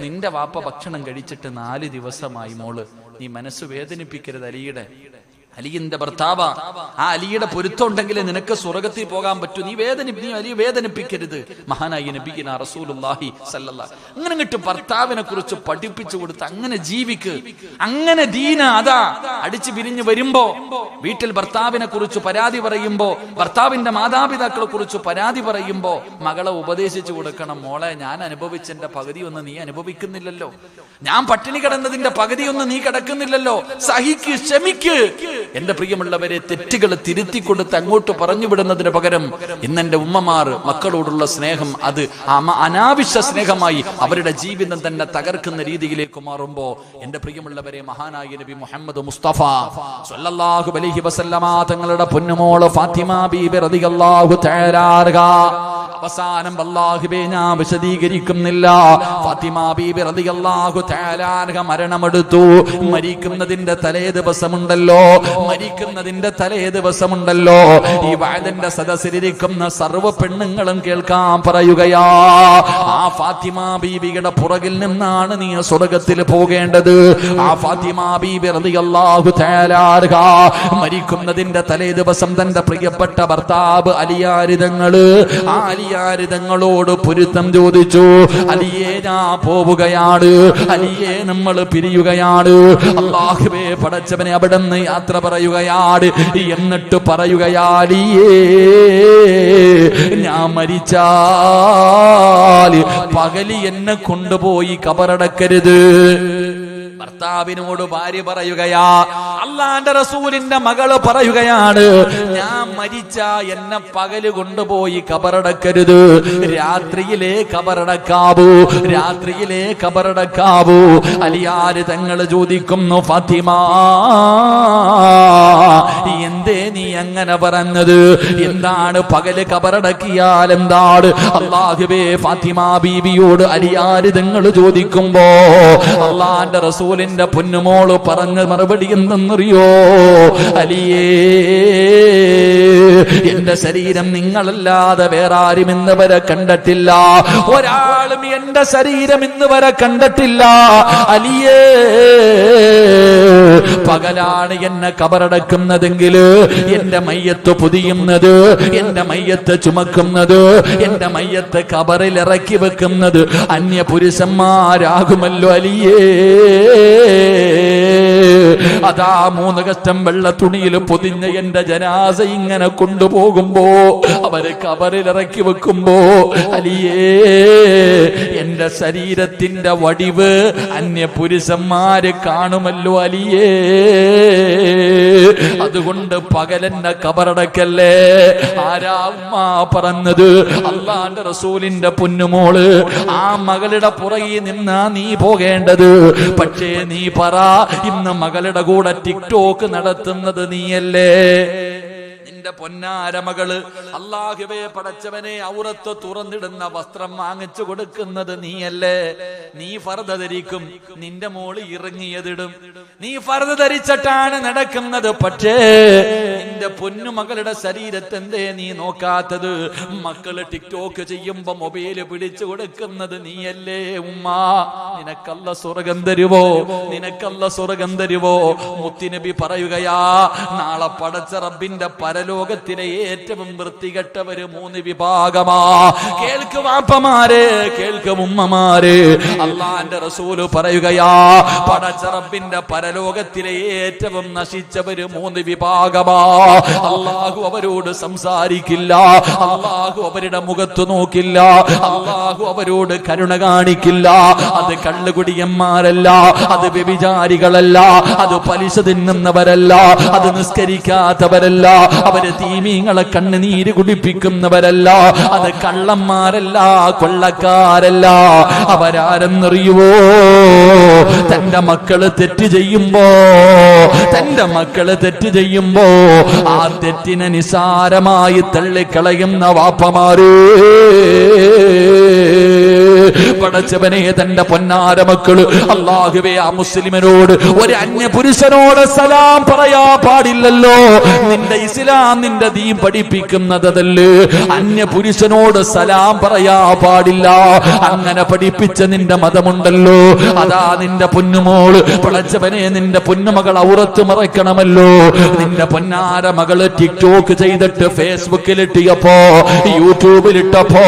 നിന്റെ വാപ്പ ഭക്ഷണം കഴിച്ചിട്ട് 4 ദിവസമായി, മോള് നീ മനസ്സ് വേദനിപ്പിക്കരുത്. അലിയുടെ ഭർത്താവ, ആ അലിയുടെ പൊരുത്തം ഉണ്ടെങ്കിൽ നിനക്ക് സ്വർഗത്തിൽ പോകാൻ പറ്റൂ. നീ അലിയെ വേദനിപ്പിക്കരുത്. മഹാനായി നബിയിന റസൂലുള്ളാഹി സല്ലല്ലാഹു അങ്ങനെ കിട്ടും ഭർത്താവിനെ കുറിച്ച് പഠിപ്പിച്ചു കൊടുത്ത് അങ്ങനെ ജീവിക്ക്. അങ്ങനെ ദീന അതാ അടിച്ചു പിരിഞ്ഞു വരുമ്പോ വീട്ടിൽ ഭർത്താവിനെ കുറിച്ച് പരാതി പറയുമ്പോ, ഭർത്താവിന്റെ മാതാപിതാക്കളെ കുറിച്ച് പരാതി പറയുമ്പോ മകളെ ഉപദേശിച്ചു കൊടുക്കണം. മോളെ, ഞാൻ അനുഭവിച്ചതിന്റെ പകുതിയൊന്നും നീ അനുഭവിക്കുന്നില്ലല്ലോ, ഞാൻ പട്ടിണി കിടന്നതിന്റെ പകുതിയൊന്നും നീ കിടക്കുന്നില്ലല്ലോ, സഹിക്ക്, ക്ഷമിക്ക്. എന്റെ പ്രിയമുള്ളവരെ, തെറ്റുകൾ തിരുത്തി കൊടുത്ത് അങ്ങോട്ട് പറഞ്ഞു വിടുന്നതിന് പകരം ഇന്നെന്റെ ഉമ്മമാർ മക്കളോടുള്ള സ്നേഹം അത് അനാവശ്യ സ്നേഹമായി അവരുടെ ജീവിതം തന്നെ തകർക്കുന്ന രീതിയിലേക്ക് മാറുമ്പോ, എന്റെ പ്രിയമുള്ളവരെ, മഹാനായ നബി മുഹമ്മദ് മുസ്തഫ സ്വല്ലല്ലാഹു അലൈഹി വസല്ലമ തങ്ങളുടെ പൊന്നുമോള് ഫാത്തിമ ബീബി റളിയല്ലാഹു തആല അൻഹ, അവസാനം അല്ലാഹുവേ ഞാൻ വിശദീകരിക്കുന്നില്ല, ഫാത്തിമ ബീബി റളിയല്ലാഹു തആല അൻഹ മരണമെടുത്തു. മരിക്കുന്നതിന്റെ തലേ ദിവസമുണ്ടല്ലോ ഈ വഅദിന്റെ സദസ്സിലിരിക്കുന്ന സർവ്വ പെണ്ണുങ്ങളും കേൾക്കാൻ പറയുകയാ, ആ ഫാത്തിമ ബീബിയുടെ പുറകിൽ നിന്നാണ് നീ സ്വർഗ്ഗത്തിൽ പോകേണ്ടത്. ആ ഫാത്തിമ ബീബി റളിയല്ലാഹു തആല അൻഹ മരിക്കുന്നതിന്റെ തലേ ദിവസം തന്റെ പ്രിയപ്പെട്ട ഭർത്താവ് അലിയാരിതങ്ങളോട് പൊരുത്തം ചോദിച്ചു. അലിയെ, ഞാൻ പോവുകയാണ്, അലിയെ നമ്മൾ പിരിയുകയാണ്. അല്ലാഹുവേ പടച്ചവനെ, അവിടുന്ന് യാത്ര പറയുകയാണ്. എന്നിട്ട് പറയുകയാ, അലിയേ, ഞാൻ മരിച്ചാൽ പകല് എന്നെ കൊണ്ടുപോയി കബറടക്കരുത്. ഭർത്താവിനോട് ഭാര്യ പറയുകയാ, അള്ളാന്റെ റസൂലിന്റെ മകള് പറയുകയാണ്, ഞാൻ മരിച്ച എന്നെ പകല് കൊണ്ടുപോയി കബറടക്കരുത്, രാത്രിയിലേ കബറടക്കാവൂ. അലിയാര് തങ്ങൾ ചോദിക്കുന്നു, ഫാത്തിമ, എന്തേ നീ അങ്ങനെ പറഞ്ഞത്? എന്താണ് പകല് കബറടക്കിയാൽ എന്താണ്? അല്ലാഹുവേ, ഫാത്തിമ ബീവിയോട് അലിയാര് തങ്ങൾ ചോദിക്കുമ്പോ അള്ളാന്റെ റസൂലിന്റെ പൊന്നുമോള് പറഞ്ഞ മറുപടി എന്തെന്നറിയോ? അലിയേ, എന്റെ ശരീരം നിങ്ങളല്ലാതെ വേറെ ആരും ഇന്ന് വരെ കണ്ടിട്ടില്ല, ഒരാളും എന്റെ ശരീരം ഇന്ന് വരെ കണ്ടിട്ടില്ല. അലിയേ, പകലാണ് എന്നെ കബറടക്കുന്നതെങ്കിൽ എന്റെ മയ്യത്ത് പൊതിയുന്നത്, എന്റെ മയ്യത്ത് ചുമക്കുന്നത്, എന്റെ മയ്യത്ത് കബറിൽ ഇറക്കി വെക്കുന്നത് അന്യ പുരുഷന്മാരാകുമല്ലോ. അലിയേ, അതാ 3 കഷ്ടം വെള്ള തുണിയിൽ പൊതിഞ്ഞ എന്റെ ജനാസ ഇങ്ങനെ കൊണ്ടുപോകുമ്പോ, അവരെ കബറിൽ ഇറക്കി വെക്കുമ്പോ, അലിയേ, എന്റെ ശരീരത്തിന്റെ വടിവ് അന്യ പുരുഷന്മാര് കാണുമല്ലോ. അലിയേ, അതുകൊണ്ട് പകലെന്നെ കബറടക്കല്ലേ. ആരാ ഉമ്മ പറഞ്ഞത്? അള്ളാന്റെ റസൂലിന്റെ പൊന്നുമോള്. ആ മകളുടെ പുറകെ നിന്നാ നീ പോകേണ്ടത്. പക്ഷേ നീ പറ, ഇന്ന് മകളുടെ കൂടെ ടിക്ടോക്ക് നടത്തുന്നത് നീയല്ലേ? എന്റെ പൊന്നാരമകള് അല്ലാഹുവേ പടച്ചവനെ ഔറത്ത് തുറന്നിടുന്ന വസ്ത്രം വാങ്ങിച്ചു കൊടുക്കുന്നത് നീയല്ലേ? നീ ഫർദ ധരിക്കും, നിന്റെ മോള് ഇറങ്ങിയതിടും. നീ ഫർദ ധരിച്ചിട്ടാണ് നടക്കുന്നത്. പക്ഷേ നിന്റെ പൊന്നുമകളുടെ ശരീരത്തെന്തേ നീ നോക്കാത്തത്? മക്കള് ടിക്ടോക്ക് ചെയ്യുമ്പോ മൊബൈല് പിടിച്ചു കൊടുക്കുന്നത് നീയല്ലേ ഉമ്മ? നിനക്കല്ല സ്വർഗം തരുവോ? നിനക്കല്ല സ്വർഗം തരുവോ? മുത്തുനബി പറയുകയാ, നാളെ പടച്ച റബ്ബിന്റെ പരലോകത്തിലെ ഏറ്റവും വൃത്തികെട്ടവര് 3 വിഭാഗമാ. കേൾക്ക് വാപ്പമാരെ, കേൾക്ക് ഉമ്മമാരെ, അള്ളാന്റെ റസൂല് പറയുകയാ, പടച്ച റബ്ബിന്റെ പരലോകത്തിലെ ഏറ്റവും നശിച്ചവര് 3 വിഭാഗമാ. അള്ളാഹു അവരോട് സംസാരിക്കില്ല, അള്ളാഹു അവരുടെ മുഖത്ത് നോക്കില്ല, അള്ളാഹു അവരോട് കരുണ കാണിക്കില്ല. അത് കള്ളുകുടിയന്മാരല്ല, അത് വ്യഭിചാരികളല്ല, അത് പലിശ തിന്നുന്നവരല്ല, അത് നിസ്കരിക്കാത്തവരല്ല, അവര് തീമീങ്ങളെ കണ്ണുനീര് കുടിപ്പിക്കുന്നവരല്ല, അത് കള്ളന്മാരല്ല, കൊള്ളക്കാരല്ല. അവരാരെന്നറിയുവോ? തന്റെ മക്കള് തെറ്റ് ചെയ്യുമ്പോ, തന്റെ മക്കള് തെറ്റ് ചെയ്യുമ്പോ ആ തെറ്റിനെ നിസാരമായി തള്ളിക്കളയുന്ന വാപ്പമാര്. പടച്ചവനെ, തന്റെ പൊന്നാര മക്കള് അല്ലാഹുവേ ആ മുസ്ലിമിനോട്, ഒരു അന്യ പുരുഷനോട് സലാം പറയാ പാടില്ലല്ലോ. നിന്റെ ഇസ്ലാം, നിന്റെ ദീൻ പഠിപ്പിക്കുന്നതല്ലേ അന്യ പുരുഷനോട് സലാം പറയാ പാടില്ല. അങ്ങനെ പഠിപ്പിച്ച നിന്റെ മതമുണ്ടല്ലോ, അതാ നിന്റെ പൊന്നുമോള്. പടച്ചവനെ, നിന്റെ പൊന്നുമകൾ ഔറത്ത് മറയ്ക്കണമല്ലോ. നിന്റെ പൊന്നാര മകള് ടിക്ടോക്ക് ചെയ്തിട്ട് ഫേസ്ബുക്കിലിട്ടിയപ്പോ, യൂട്യൂബിലിട്ടപ്പോ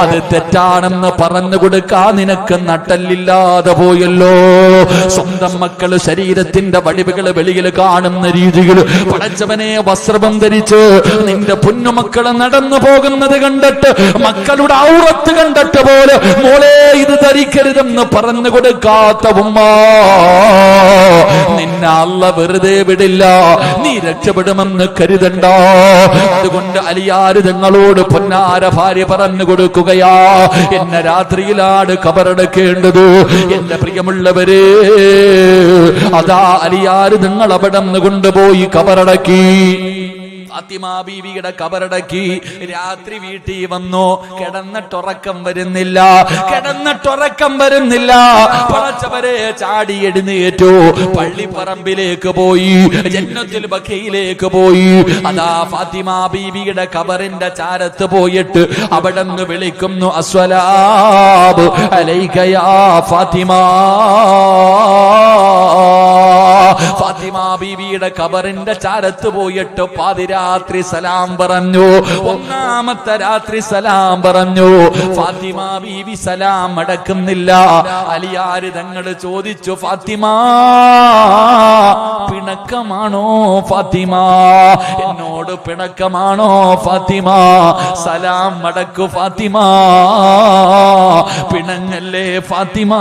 അത് തെറ്റാണെന്ന് പറഞ്ഞു കൊടുക്കാൻ നിനക്ക് നട്ടല്ലില്ലാതെ പോയല്ലോ. സ്വന്തം മക്കള് ശരീരത്തിന്റെ വടിവുകള് വെളിയിൽ കാണുന്ന രീതിയിൽ പടച്ചവനെ വസ്ത്രം ധരിച്ച് നിന്റെ പൊന്നുമക്കള് നടന്നു പോകുന്നത് കണ്ടിട്ട്, മക്കളുടെ ഔറത്ത് കണ്ടിട്ട് പോലെ മോളെ ഇത് ധരിക്കരുതെന്ന് പറഞ്ഞു കൊടുക്കാത്ത ഉമ്മ, നിന്നെ അല്ല വെറുതെ വിടില്ല. നീ രക്ഷപ്പെടുമെന്ന് കരുതണ്ട. അതുകൊണ്ട് അലിയാര് തങ്ങളോട് പൊന്നാര ഭാര്യ പറഞ്ഞു കൊടുക്കുകയാ, എന്നെ രാത്രിയിലാണ് കബറടക്കേണ്ടത്. എന്റെ പ്രിയമുള്ളവരെ, അതാ അലിയാര് നിങ്ങൾ അവിടെ കൊണ്ടുപോയി കബറടക്കി. ഫാത്തിമ ബീവിയുടെ കബറടക്കി. രാത്രി വീട്ടിൽ വന്നു. കിടന്നിട്ടുറക്കം വരുന്നില്ല, കിടന്നിട്ടുറക്കം വരുന്നില്ല. പടച്ചവരെ, ചാടി എഴുന്നേറ്റു. പള്ളിപ്പറമ്പിലേക്ക് പോയി, ജന്നത്തുൽ ബഖയിലേക്ക് പോയി. അതാ ഫാത്തിമ ബീവിയുടെ കബറിന്റെ ചാരത്ത് പോയിട്ട് അവിടെ നിന്ന് വിളിക്കുന്നു, അസ്സലാമു അലൈക യാ ഫാത്തിമ. ഫാത്തിമ ബീവിയുടെ കബറിന്റെ ചാരത്ത് പോയിട്ട് പാതിരാത്രി സലാം പറഞ്ഞു. 1ാമത്തെ രാത്രി സലാം പറഞ്ഞു. ഫാത്തിമ ബീവി സലാം അടക്കുന്നില്ല. അലിയാര് തങ്ങൾ ചോദിച്ചു, ഫാത്തിമ പിണക്കമാണോ? ഫാത്തിമ എന്നോട് പിണക്കമാണോ? ഫാത്തിമ സലാം അടക്കു. ഫാത്തിമ പിണങ്ങല്ലേ ഫാത്തിമ.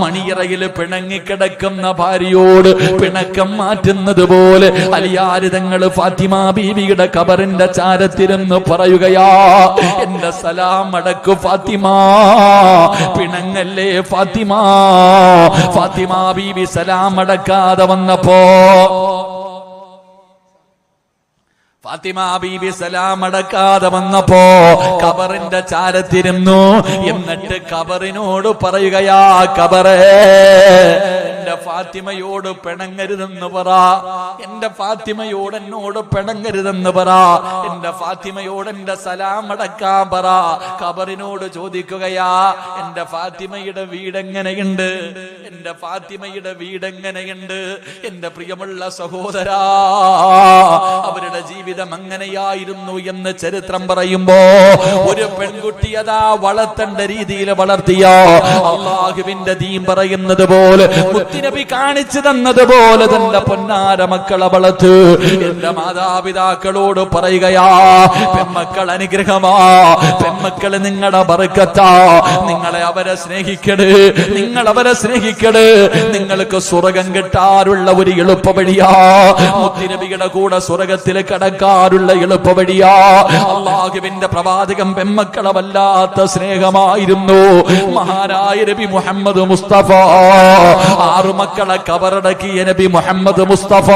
മണിയറയിൽ പിണങ്ങിക്കിടക്കുന്ന ഭാര്യയോട് പിണക്കം മാറ്റുന്നത് പോലെ അലിയാര് തങ്ങൾ ഫാത്തിമ ബീവിയുടെ കബറിന്റെ ചാരത്തിരുന്ന് പറയുകയാ, എന്റെ സലാം അടക്കു ഫാത്തിമ, പിണങ്ങല്ലേ ഫാത്തിമ. ഫാത്തിമ ബീവി സലാം അടക്കാതെ വന്നപ്പോ, ഫാത്തിമ ബീബി സലാം അടക്കാതെ വന്നപ്പോ കബറിന്റെ ചാരത്തിരുന്നു. എന്നിട്ട് കബറിനോട് പറയുകയാ, കബറേ എന്റെ ഫാത്തിമയോട് പിണങ്ങരുതെന്ന് പറ, എന്റെ ഫാത്തിമയോട് എന്നോട് പിണങ്ങരുതെന്ന് പറ, എന്റെ ഫാത്തിമയോട് എന്റെ സലാം അടക്കാൻ പറ. കബറിനോട് ചോദിക്കുകയാ, എന്റെ ഫാത്തിമയുടെ വീടെങ്ങനെയുണ്ട്? എന്റെ ഫാത്തിമയുടെ വീടെങ്ങനെയുണ്ട്? എന്റെ പ്രിയമുള്ള സഹോദരാ, അവരുടെ ജീവിതം അങ്ങനെയായിരുന്നു എന്ന് ചരിത്രം പറയുമ്പോ, ഒരു പെൺകുട്ടി അതാ വളർത്തേണ്ട രീതിയിൽ വളർത്തിയ അല്ലാഹുവിന്റെ ദീൻ പറയുന്നത് പോലെ, മുത്തുനബി കാണിച്ചു തന്നതുപോലെ തന്റെ പൊന്നാര മക്കളെ വളർത്ത്. എന്റെ മാതാപിതാക്കളോട് പറയുകയാ, പെൺമക്കൾ അനുഗ്രഹമാ, പെൺമക്കള് നിങ്ങളുടെ ബർക്കത്താ. നിങ്ങളെ അവരെ സ്നേഹിക്കട്, നിങ്ങൾ അവരെ സ്നേഹിക്കട്. നിങ്ങൾക്ക് സ്വർഗം കിട്ടാറുള്ള ഒരു എളുപ്പവഴിയാ, മുത്തുനബിയുടെ കൂടെ സ്വർഗത്തിൽ കടക്കാറുള്ള എളുപ്പവഴിയാ. അല്ലാഹുവിന്റെ പ്രവാചകൻ പെൺമക്കളെ വല്ലാത്ത സ്നേഹമായിരുന്നു. മഹാനായ നബി മുഹമ്മദ് മുസ്തഫ 6 6 മക്കളെ കബറടക്കിയ നബി മുഹമ്മദ് മുസ്തഫ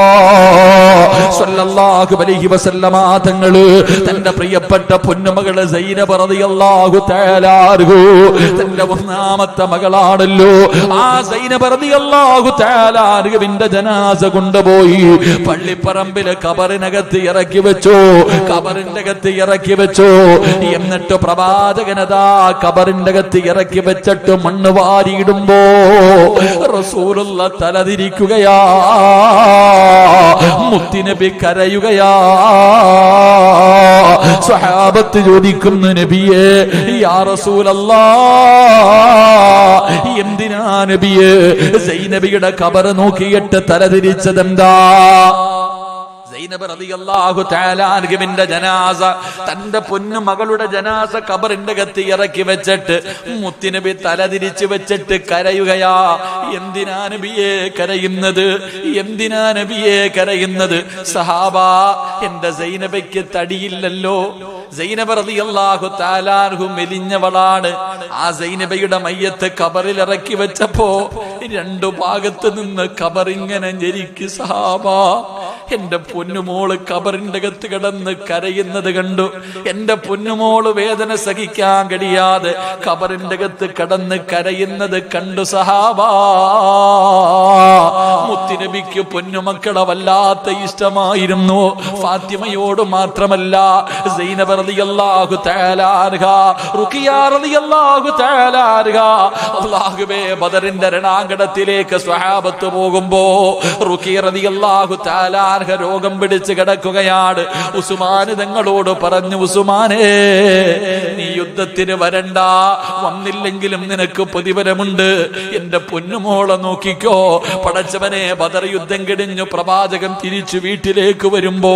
സല്ലല്ലാഹു അലൈഹി വസല്ലമ തങ്ങള് തന്റെ പ്രിയപ്പെട്ട പൊന്നുമകള് സൈനബ് റളിയല്ലാഹു തആല അൻഹു തന്റെ 1ാമത്തെ മകളാണല്ലോ. ആ സൈനബ് റളിയല്ലാഹു തആല അൻഹുവിന്റെ ജനാസ കൊണ്ടുപോയി പള്ളിപ്പറമ്പില് കബറിനകത്ത് ഇറക്കി വെച്ചു. കബറിന്റെ അകത്ത് ഇറക്കി വെച്ചു. എന്നിട്ട് പ്രവാചകനതാ കബറിന്റെ അകത്ത് ഇറക്കി വെച്ചിട്ട് മണ്ണ് വാരിയിടുമ്പോ റസൂലുള്ള തലതിരിക്കുകയാ, മുത്തുനബി കരയുകയാ. സ്വഹാബത്ത് ചോദിക്കുന്നു, നബിയേ യാ റസൂലല്ലാഹ്, എന്തിനാ നബിയേ സൈനബിയുടെ ഖബർ നോക്കിയിട്ട് തലതിരിച്ചതെന്താ? സൈനബ് റളിയല്ലാഹു തആല അൻഹുവിന്റെ ജനാസ, തന്റെ പൊന്നു മകളുടെ ജനാസ ഖബറിന്റെ അകത്ത് ഇറക്കി വെച്ചിട്ട് മുത്തുനബി തലതിരിച്ചു വെച്ചിട്ട് കരയുകയാ. എന്തിനാ നബിയേ കരയുന്നത്? എന്തിനാ നബിയേ കരയുന്നത്? സഹാബാ, എന്റെ സൈനബയ്ക്ക് തടിയില്ലല്ലോ. സൈനബ് റളിയല്ലാഹു തആല അൻഹു മെലിഞ്ഞവളാണ്. ആ സൈനബയുടെ മയ്യത്ത് ഖബറിൽ ഇറക്കി വെച്ചപ്പോ 2 ഭാഗത്ത് നിന്ന് ഖബറിങ്ങനെ ഞെരിക്ക്. സഹാബാ, എന്റെ പൊന്നുമോള് ഖബറിന്റെ അകത്ത് കിടന്ന് കരയുന്നത് കണ്ടു. എന്റെ പൊന്നുമോള് വേദന സഹിക്കാൻ കഴിയാതെ ഖബറിന്റെ അകത്ത് കിടന്ന് കരയുന്നത് കണ്ടു. സഹാബാ, മുത്തുനബിക്ക് പൊന്നുമക്കളെ വല്ലാത്ത ഇഷ്ടമായിരുന്നു. ഫാത്തിമയോട് മാത്രമല്ല, സൈനബ് റളിയല്ലാഹു തആല അൻഹാ, റുഖിയ റളിയല്ലാഹു തആല അൻഹാ, അല്ലാഹുവേ ബദറിന്റെ രണാങ്കണത്തിലേക്ക് സ്വഹാബത്ത് പോകുമ്പോ റുഖിയ റളിയല്ലാഹു തആല അൻഹ രോഗം പിടിച്ച് കിടക്കുകയാണ്. ഉസ്മാന് തങ്ങളോട് പറഞ്ഞു, ഉസ്മാനേ നീ യുദ്ധത്തിന് വരണ്ട, വന്നില്ലെങ്കിലും നിനക്ക് പ്രതിഫലമുണ്ട്. എന്റെ പൊന്നുമോളെ നോക്കിക്കോ. പടച്ചവനെ, ബദർ യുദ്ധം കഴിഞ്ഞു പ്രവാചകൻ തിരിച്ചു വീട്ടിലേക്ക് വരുമ്പോ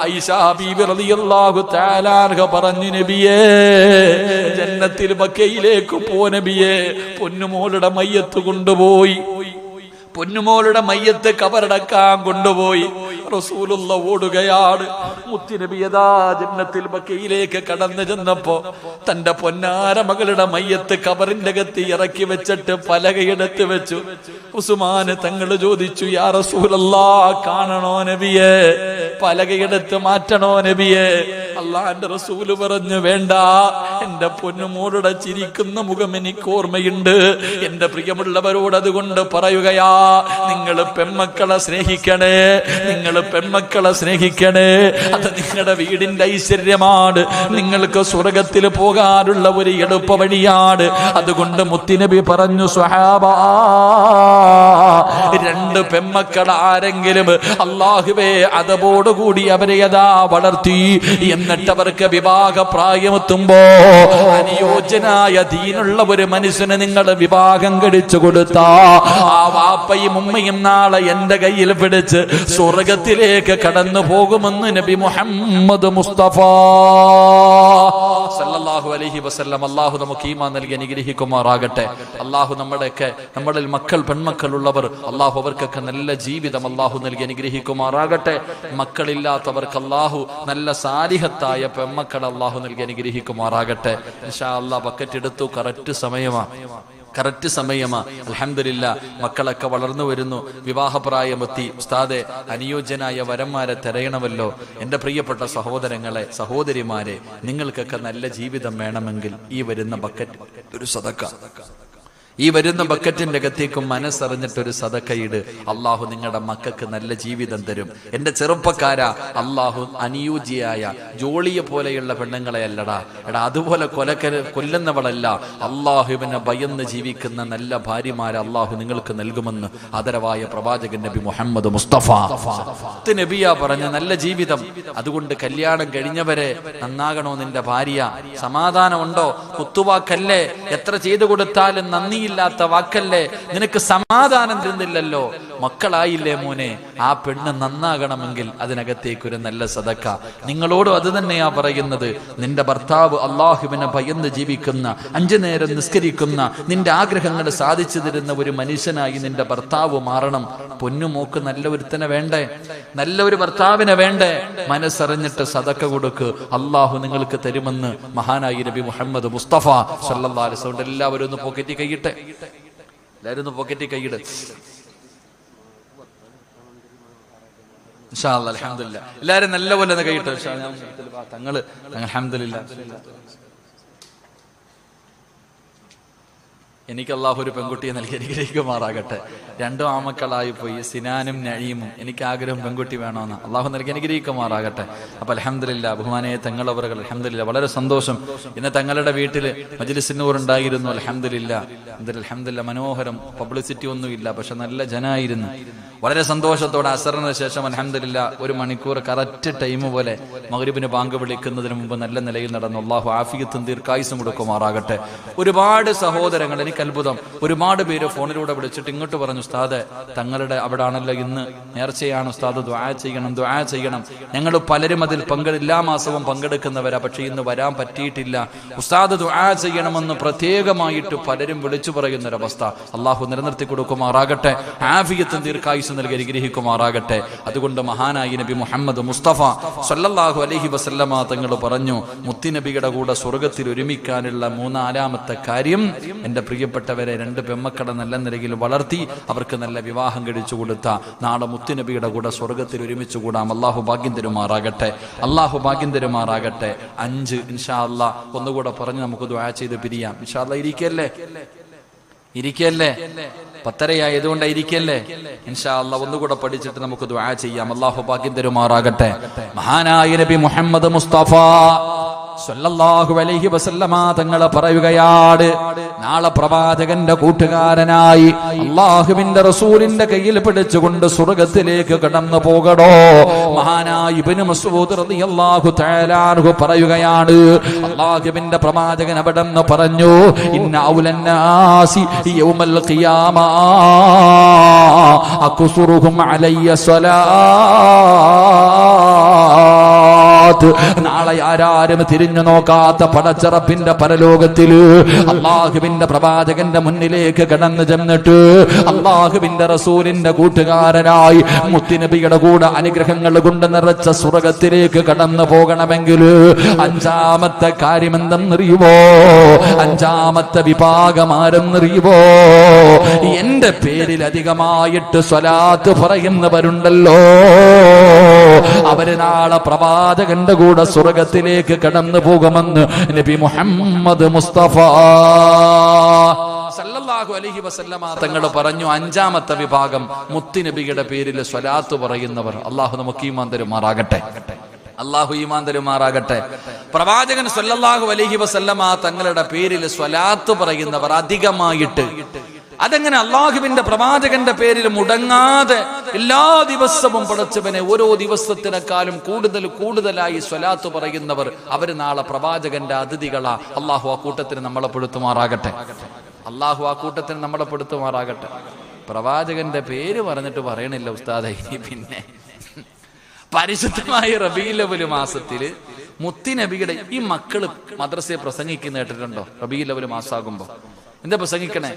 ആയിഷ ബീബി റളിയല്ലാഹു തആല അൻഹ പറഞ്ഞു, നബിയേ ജന്നത്തിൽ ബക്കയിലേക്ക് പോ നബിയേ. പൊന്നുമോളുടെ മയ്യത്ത് കൊണ്ടുപോയി. പൊന്നുമോളുടെ മയ്യത്ത് കബറടക്കാൻ കൊണ്ടുപോയി. റസൂലുള്ള ഓടുകയാണ്. മുത്തുനബിയതാ ജന്നത്തിൽ ബക്കയിലേക്ക് കടന്നു ചെന്നപ്പോ തന്റെ പൊന്നാര മകളുടെ മയ്യത്ത് കബറിന്റെ അകത്ത് ഇറക്കി വെച്ചിട്ട് പലകയെടുത്ത് വെച്ചു. ഉസ്മാന് തങ്ങൾ ചോദിച്ചു, യാ റസൂലല്ലാഹ്, കാണണോ നബിയേ? പലകയെടുത്ത് മാറ്റണോ നബിയേ? അള്ളാന്റെ റസൂല് പറഞ്ഞു, വേണ്ട, എന്റെ പൊന്നുമോളുടെ ചിരിക്കുന്ന മുഖം എനിക്ക് ഓർമ്മയുണ്ട്. എന്റെ പ്രിയമുള്ളവരോട് അതുകൊണ്ട് പറയുകയാ, നിങ്ങൾ പെൺമക്കളെ സ്നേഹിക്കണേ, നിങ്ങൾ പെൺമക്കളെ സ്നേഹിക്കണേ. അത് നിങ്ങളുടെ വീടിന്റെ ഐശ്വര്യമാണ്. നിങ്ങൾക്ക് സ്വർഗത്തിൽ പോകാനുള്ള ഒരു എളുപ്പ വഴിയാണ്. അതുകൊണ്ട് മുത്തുനബി പറഞ്ഞു, സ്വഹാബാ, 2 പെൺമക്കൾ ആരെങ്കിലും അല്ലാഹുവേ അതബോടുകൂടി അവരെ യഥാ വളർത്തി, എന്നിട്ട് അവർക്ക് വിവാഹ പ്രായമെത്തുമ്പോ അനുയോജ്യനായ ദീനുള്ള ഒരു മനുഷ്യന് നിങ്ങൾ വിവാഹം കഴിച്ചു കൊടുത്താ ആ വാപ്പയും ഉമ്മയും നാളെ എന്റെ കയ്യിൽ പിടിച്ച് സ്വർഗത്തിലേക്ക് കടന്നു പോകുമെന്ന് നബി മുഹമ്മദ് മുസ്തഫ സല്ലല്ലാഹു അലൈഹി വസല്ലം. അല്ലാഹു നമുക്ക് ഈമാൻ നൽകി അനുഗ്രഹിക്കുമാറാകട്ടെ. അല്ലാഹു നമ്മളിൽ മക്കൾ പെൺമക്കൾ ഉള്ളവർ അല്ലാഹു അവർക്കൊക്കെ നല്ല ജീവിതം അല്ലാഹു നൽകി അനുഗ്രഹിക്കുമാറാകട്ടെ. മക്കളില്ലാത്തവർക്ക് അല്ലാഹു നല്ല സാലിഹത്തായ പെൺമക്കൾ അല്ലാഹു നൽകി അനുഗ്രഹിക്കുമാറാകട്ടെ. ഇൻഷാ അല്ലാഹ് ബക്കറ്റ് എടുത്തു. കറക്റ്റ് സമയമാ. അൽഹംദുലില്ലാഹ്, മക്കളൊക്കെ വളർന്നു വരുന്നു, വിവാഹപ്രായമെത്തി. ഉസ്താദെ, അനുയോജ്യനായ വരന്മാരെ തിരയണമല്ലോ. എൻ്റെ പ്രിയപ്പെട്ട സഹോദരങ്ങളെ, സഹോദരിമാരെ, നിങ്ങൾക്കൊക്കെ നല്ല ജീവിതം വേണമെങ്കിൽ ഈ വരുന്ന ബക്കറ്റ് ഒരു സദക്ക, ഈ വരുന്ന ബക്കറ്റിന്റെ അകത്തേക്കും മനസ്സറിഞ്ഞിട്ടൊരു സദക്കയിട്. അള്ളാഹു നിങ്ങളുടെ മക്കൾക്ക് നല്ല ജീവിതം തരും. എന്റെ ചെറുപ്പക്കാരാ, അള്ളാഹു അനുയോജ്യയായ ജോളിയെ പോലെയുള്ള പെണ്ണുങ്ങളെ അല്ലടാ എടാ, അതുപോലെ കൊല്ലുന്നവളല്ല, അള്ളാഹുവിനെ ഭയന്ന് ജീവിക്കുന്ന നല്ല ഭാര്യമാരെ അള്ളാഹു നിങ്ങൾക്ക് നൽകുമെന്ന് ആദരവായ പ്രവാചകൻ നബി മുഹമ്മദ് മുസ്തഫ നബിയാ പറഞ്ഞ നല്ല ജീവിതം. അതുകൊണ്ട് കല്യാണം കഴിഞ്ഞവരെ നന്നാകണോ നിന്റെ ഭാര്യ? സമാധാനമുണ്ടോ? കുത്തുവാക്കല്ലേ, എത്ര ചെയ്തു കൊടുത്താലും നന്ദി ഇല്ലാത്ത വാക്കല്ലേ, നിനക്ക് സമാധാനം തരുന്നില്ലല്ലോ. മക്കളായില്ലേ മോനെ, ആ പെണ്ണ് നന്നാകണമെങ്കിൽ അതിനകത്തേക്കൊരു നല്ല സദക്ക. നിങ്ങളോടും അത് തന്നെയാ പറയുന്നത്. നിന്റെ ഭർത്താവ് അള്ളാഹുവിനെ ഭയന്ന് ജീവിക്കുന്ന, 5 നേരം നിസ്കരിക്കുന്ന, നിന്റെ ആഗ്രഹങ്ങൾ സാധിച്ചു തരുന്ന ഒരു മനുഷ്യനായി നിന്റെ ഭർത്താവ് മാറണം. പൊന്നുമോക്ക് നല്ല ഒരുത്തനെ വേണ്ടേ? നല്ലൊരു ഭർത്താവിനെ വേണ്ടേ? മനസ്സറിഞ്ഞിട്ട് സദക്ക കൊടുക്ക്, അള്ളാഹു നിങ്ങൾക്ക് തരുമെന്ന് മഹാനായി നബി മുഹമ്മദ് മുസ്തഫ സല്ലല്ലാഹു അലൈഹി വസല്ലം. എല്ലാവരും ഒന്ന് പോക്കറ്റി കൈയിട്ടെ, എല്ലാവരും ഒന്ന് പോക്കറ്റി കൈയിട്. ഇൻഷാ അല്ലാഹ്. അൽഹംദുലില്ലാ. എല്ലാവരും നല്ലപോലെ ഒന്ന് കൈയിട്ട് തങ്ങള് അൽഹംദുലില്ലാ. എനിക്ക് അള്ളാഹു ഒരു പെൺകുട്ടിയെ നൽകി അനുഗ്രഹിക്കുമാറാകട്ടെ. 2 ആമക്കളായി പോയി, സിനാനും നഈമും. എനിക്ക് ആഗ്രഹം പെൺകുട്ടി വേണമെന്ന്. അള്ളാഹു നൽകി അനുഗ്രഹിക്കുമാറാകട്ടെ. അപ്പൊ അൽഹംദുലില്ലാ, ബഹുമാനീയ തങ്ങളവറുകൾ അൽഹംദുലില്ലാ, വളരെ സന്തോഷം. ഇന്ന് തങ്ങളുടെ വീട്ടില് മജ്‌ലിസുന്നൂർ ഉണ്ടായിരുന്നു. അൽഹംദുലില്ലാ, അൽഹംദുലില്ലാ, മനോഹരം. പബ്ലിസിറ്റി ഒന്നുമില്ല, പക്ഷെ നല്ല ജനായിരുന്നു. വളരെ സന്തോഷത്തോടെ അസറിന് ശേഷം അൽഹംദുലില്ലാ 1 മണിക്കൂർ കറക്റ്റ് ടൈം പോലെ മഗ്‌രിബിന് ബാങ്ക് വിളിക്കുന്നതിന് മുമ്പ് നല്ല നിലയിൽ നടന്നു. അള്ളാഹു ആഫിയത്തും ദീർഘായുസ്സും കൊടുക്കുമാറാകട്ടെ. ഒരുപാട് സഹോദരങ്ങൾ, എനിക്ക് അത്ഭുതം, ഒരുപാട് പേര് ഫോണിലൂടെ വിളിച്ചിട്ട് ഇങ്ങോട്ട് പറഞ്ഞു, ഉസ്താദ് തങ്ങളുടെ അവിടെ ആണല്ലോ ഇന്ന് നേർച്ചയാണ് ഉസ്താദ്, ദുആ ചെയ്യണം, ദുആ ചെയ്യണം. ഞങ്ങൾ പലരും അതിൽ എല്ലാ മാസവും പങ്കെടുക്കുന്നവരാ, പക്ഷെ ഇന്ന് വരാൻ പറ്റിയിട്ടില്ല, ഉസ്താദ് ദുആ ചെയ്യണമെന്ന് പ്രത്യേകമായിട്ട് പലരും വിളിച്ചു പറയുന്നൊരവസ്ഥ. അള്ളാഹു നിലനിർത്തി കൊടുക്കുമാറാകട്ടെ, ആഫിയത്തും ദീർഘായുസ്സും നൽകി അനുഗ്രഹിക്കുമാറാകട്ടെ. അതുകൊണ്ട് മഹാനായി നബി മുഹമ്മദ് മുസ്തഫ സല്ലല്ലാഹു അലൈഹി വസല്ലമ തങ്ങൾ പറഞ്ഞു, മുത്തുനബിയുടെ കൂടെ സ്വർഗത്തിൽ ഒരുമിക്കാനുള്ള 3-ാമത്തെ കാര്യം, എന്റെ പ്രിയപ്പെട്ടവരെ 2 പെമ്മക്കളെ നല്ല നിലയിൽ വളർത്തി അവർക്ക് നല്ല വിവാഹം കഴിച്ചു കൊടുത്ത നാളെ മുത്തുനബിയുടെ കൂടെ സ്വർഗത്തിൽ ഒരുമിച്ച് കൂടാം. അള്ളാഹു ഭാഗ്യം തരുമാറാകട്ടെ, അള്ളാഹു ഭാഗ്യം തരുമാറാകട്ടെ. 5 ഇൻഷാ അല്ലാഹ് ഒന്നുകൂടെ പറഞ്ഞ് നമുക്ക് ദുആ ചെയ്ത് പിരിയാം. ഇൻഷാ അല്ലാഹ് ഇരിക്കല്ലേ 10:30 ആയതുകൊണ്ടായിരിക്കല്ലേ. ഇൻഷാ അല്ലാഹ് ഒന്നുകൂടെ പഠിച്ചിട്ട് നമുക്ക് ദുആ ചെയ്യാം. അല്ലാഹു ഭാഗ്യം തരുമാറാകട്ടെ. മഹാനായ നബി മുഹമ്മദ് മുസ്തഫ സല്ലല്ലാഹു അലൈഹി വസല്ലമ തങ്ങൾ പറയുകയാണ്, നാളെ പ്രവാചകന്റെ കൂട്ടുകാരനായി അല്ലാഹുവിന്റെ റസൂലിന്റെ കയ്യിൽ പിടിച്ചുകൊണ്ട് സ്വർഗ്ഗത്തിലേക്ക് കടന്നു പോകടോ. മഹാനായ ഇബ്നു മസ്ഊദ് റളിയല്ലാഹു തആല അൻഹു പറയുകയാണ്, അല്ലാഹുവിന്റെ പ്രവാചകൻ അവിടെ നിന്ന് പറഞ്ഞു, ഇന്ന ഔലന്നാസി യൗമൽ ഖിയാമ അക്സുറുഹും അലയ്യ സ്വലാത്ത്. നാളെ ആരാരും തിരിഞ്ഞു നോക്കാത്ത പടച്ചറപ്പിന്റെ പരലോകത്തില് അള്ളാഹുവിന്റെ പ്രവാചകന്റെ മുന്നിലേക്ക് കടന്നു ചെന്നിട്ട് അള്ളാഹുവിന്റെ റസൂലിന്റെ കൂട്ടുകാരനായി മുത്തുനബിയുടെ കൂടെ അനുഗ്രഹങ്ങൾ കൊണ്ട് നിറച്ച സ്വർഗ്ഗത്തിലേക്ക് കടന്നു പോകണമെങ്കിൽ 5-ാമത്തെ കാര്യം എന്തെന്നറിയുമോ? 5-ാമത്തെ വിഭാഗം ആരെന്നറിയുമോ? എന്റെ പേരിൽ അധികമായിട്ട് സ്വലാത്ത് പറയുന്നവരുണ്ടല്ലോ, അവര് നാളെ പ്രവാചകന്റെ കൂടെ സ്വർഗ്ഗത്തിലേക്ക് കടന്നു പോകുമെന്ന് നബി മുഹമ്മദ് മുസ്തഫ സല്ലല്ലാഹു അലൈഹി വസല്ലമ തങ്ങൾ പറഞ്ഞു. 5-ാമത്തെ വിഭാഗം മുത്തുനബിയുടെ പേരിൽ സ്വലാത്ത് പറയുന്നവർ. അള്ളാഹു നമുക്ക് ഈമാൻ തരുമാറാകട്ടെ, അള്ളാഹു ഈമാൻ തരുമാറാകട്ടെ. പ്രവാചകൻ സല്ലല്ലാഹു അലൈഹി വസല്ലമ തങ്ങളുടെ പേരിൽ സ്വലാത്ത് പറയുന്നവർ അധികമായിട്ട്. അതെങ്ങനെ? അള്ളാഹുവിന്റെ പ്രവാചകന്റെ പേരിൽ മുടങ്ങാതെ എല്ലാ ദിവസവും പടച്ചവനെ ഓരോ ദിവസത്തിനേക്കാളും കൂടുതലായി സ്വലാത്ത് പറയുന്നവർ, അവര് നാളെ പ്രവാചകന്റെ അതിഥികളാ. അള്ളാഹു ആ കൂട്ടത്തിന് നമ്മളെ പെടുത്തുമാറാകട്ടെ, അള്ളാഹു ആ കൂട്ടത്തിന് നമ്മളെ പെടുത്തുമാറാകട്ടെ. പ്രവാചകന്റെ പേര് പറഞ്ഞിട്ട് പറയണില്ല ഉസ്താദേ. പിന്നെ പരിശുദ്ധമായ റബീഉൽ അവ്വൽ മാസത്തില് മുത്തുനബിയുടെ ഈ മക്കള് മദ്രസയെ പ്രസംഗിക്കുന്ന കേട്ടിട്ടുണ്ടോ? റബീഉൽ അവ്വൽ മാസാകുമ്പോ എന്താ പ്രസംഗിക്കണേ?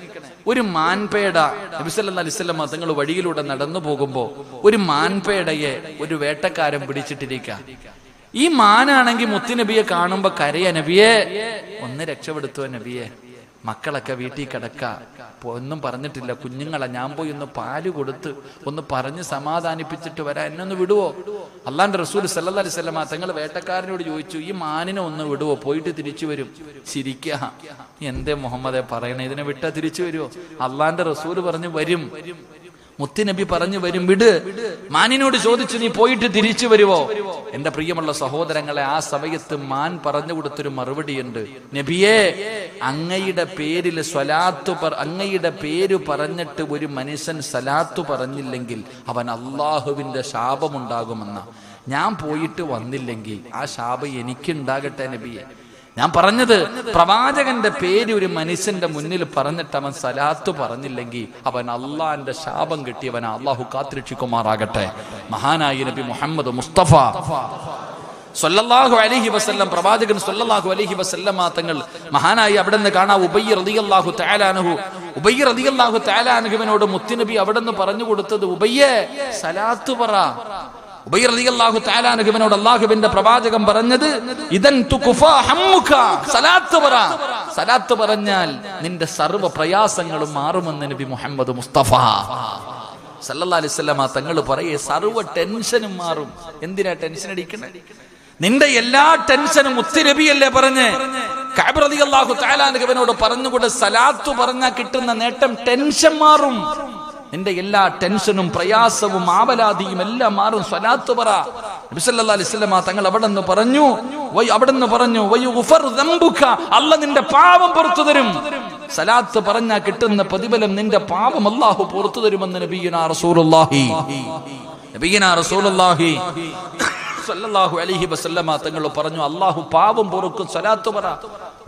ഒരു മാൻപേട, നബി സല്ലല്ലാഹു അലൈഹി വസല്ലം തങ്ങൾ വഴിയിലൂടെ നടന്നു പോകുമ്പോ ഒരു മാൻപേടയെ ഒരു വേട്ടക്കാരൻ പിടിച്ചിട്ടിരിക്കുക. ഈ മാനാണെങ്കിൽ മുത്തുനബിയെ കാണുമ്പോ കരയ, നബിയെ ഒന്ന് രക്ഷപ്പെടുത്തുവോ നബിയെ, മക്കളൊക്കെ വീട്ടിൽ കിടക്ക, ഒന്നും പറഞ്ഞിട്ടില്ല, കുഞ്ഞുങ്ങളെ ഞാൻ പോയി ഒന്ന് പാല് കൊടുത്ത് ഒന്ന് പറഞ്ഞ് സമാധാനിപ്പിച്ചിട്ട് വരാൻ, എന്നൊന്ന് വിടുവോ? അള്ളാന്റെ റസൂൽ സല്ലല്ലാഹു അലൈഹി വസല്ലം തങ്ങൾ വേട്ടക്കാരനോട് ചോദിച്ചു, ഈ മാനിനെ ഒന്ന് വിടുവോ, പോയിട്ട് തിരിച്ചു വരും. ചിരിക്കുക, എന്തേ മുഹമ്മദെ പറയണേ, ഇതിനെ വിട്ടാ തിരിച്ചു വരുവോ? അള്ളാന്റെ റസൂൽ പറഞ്ഞു വരും. മുത്തുനബി പറഞ്ഞു വരും, വിട്. മാനിനോട് ചോദിച്ചു, നീ പോയിട്ട് തിരിച്ചു വരുവോ? എന്റെ പ്രിയമുള്ള സഹോദരങ്ങളെ, ആ സമയത്ത് മാൻ പറഞ്ഞു കൊടുത്തൊരു മറുപടിയുണ്ട്, നബിയെ അങ്ങയുടെ പേരിൽ അങ്ങയുടെ പേര് പറഞ്ഞിട്ട് ഒരു മനുഷ്യൻ സലാത്ത് പറഞ്ഞില്ലെങ്കിൽ അവൻ അള്ളാഹുവിന്റെ ശാപമുണ്ടാകുമെന്ന. ഞാൻ പോയിട്ട് വന്നില്ലെങ്കിൽ ആ ശാപം എനിക്കുണ്ടാകട്ടെ നബിയെ. ഞാൻ പറഞ്ഞത്, പ്രവാചകന്റെ പേര് ഒരു മനുഷ്യന്റെ മുന്നിൽ പറഞ്ഞിട്ട് അവൻ സലാത്ത് പറഞ്ഞില്ലെങ്കിൽ അവൻ അള്ളാന്റെ ശാപം കിട്ടിയവൻ. അള്ളാഹു കാത്തിരക്ഷിക്കുമാറാകട്ടെ. മഹാനായ നബി മുഹമ്മദ് മുസ്തഫ സല്ലല്ലാഹു അലൈഹി വസല്ലം, പ്രവാചകൻ സല്ലല്ലാഹു അലൈഹി വസല്ലം തങ്ങൾ മഹാനായി അവിടെ നിന്ന് കാണാം, ഉബയ്യ് റളിയല്ലാഹു തആല അൻഹുവിനോട് മുത്തുനബി അവിടെ നിന്ന് പറഞ്ഞു കൊടുത്തത്, ഉബയ്യേ സലാത്ത് പറ. ഉബയ്യ് റളിയല്ലാഹു തആല അൻഹുവിനോട് അല്ലാഹുവിന്റെ പ്രവാചകൻ പറഞ്ഞത്, ഇദൻ തുഖഫാ ഹമ്മുക, സലാത്ത് പറ. സലാത്ത് പറഞ്ഞാൽ നിന്റെ സർവ്വ പ്രയാസങ്ങളും മാറുമെന്ന് നബി മുഹമ്മദ് മുസ്തഫ സല്ലല്ലാഹു അലൈഹി വസല്ലമ തങ്ങൾ പറയേ സർവ്വ ടെൻഷനും മാറും. എന്തിനാ ടെൻഷൻ അടിക്കണേ? നിന്റെ എല്ലാ ടെൻഷനും മുത്തുനബിയല്ലേ പറഞ്ഞ് കഅബ് റളിയല്ലാഹു തആല അൻഹുവിനോട് പറഞ്ഞുകൊണ്ട് സലാത്ത് പറഞ്ഞാൽ കിട്ടുന്ന നേട്ടം ടെൻഷൻ മാറും. നിന്റെ എല്ലാ ടെൻഷനും പ്രയാസവും ആവലാതിയും എല്ലാം മാറും. സ്വലാത്ത് പറ. നബി സല്ലല്ലാഹു അലൈഹി വസല്ലമ തങ്ങൾ അവിടെന്ന് പറഞ്ഞു വയുഗ്ഫർ ദംബുക, അല്ലാഹ് നിന്റെ പാപം പുറത്തു തരും. സലാത്ത് പറഞ്ഞാൽ കിട്ടുന്ന പ്രതിഫലം നിന്റെ പാപം അല്ലാഹു പുറത്തു തരുമെന്ന് നബിയുനാ റസൂലുള്ളാഹി സല്ലല്ലാഹു അലൈഹി വസല്ലമ തങ്ങൾ പറഞ്ഞു. അല്ലാഹു പാപം പൊറുക്കും. സ്വലാത്ത് പറ.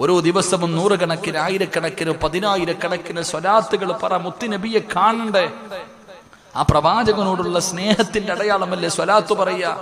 ഓരോ ദിവസവും നൂറുകണക്കിന്, ആയിരക്കണക്കിന്, പതിനായിരക്കണക്കിന് സ്വലാത്തുകൾ പറ. മുത്തുനബിയെ കാണണ്ടേ? ആ പ്രവാചകനോടുള്ള സ്നേഹത്തിന്റെ അടയാളമല്ലേ സ്വലാത്ത് പറയുക.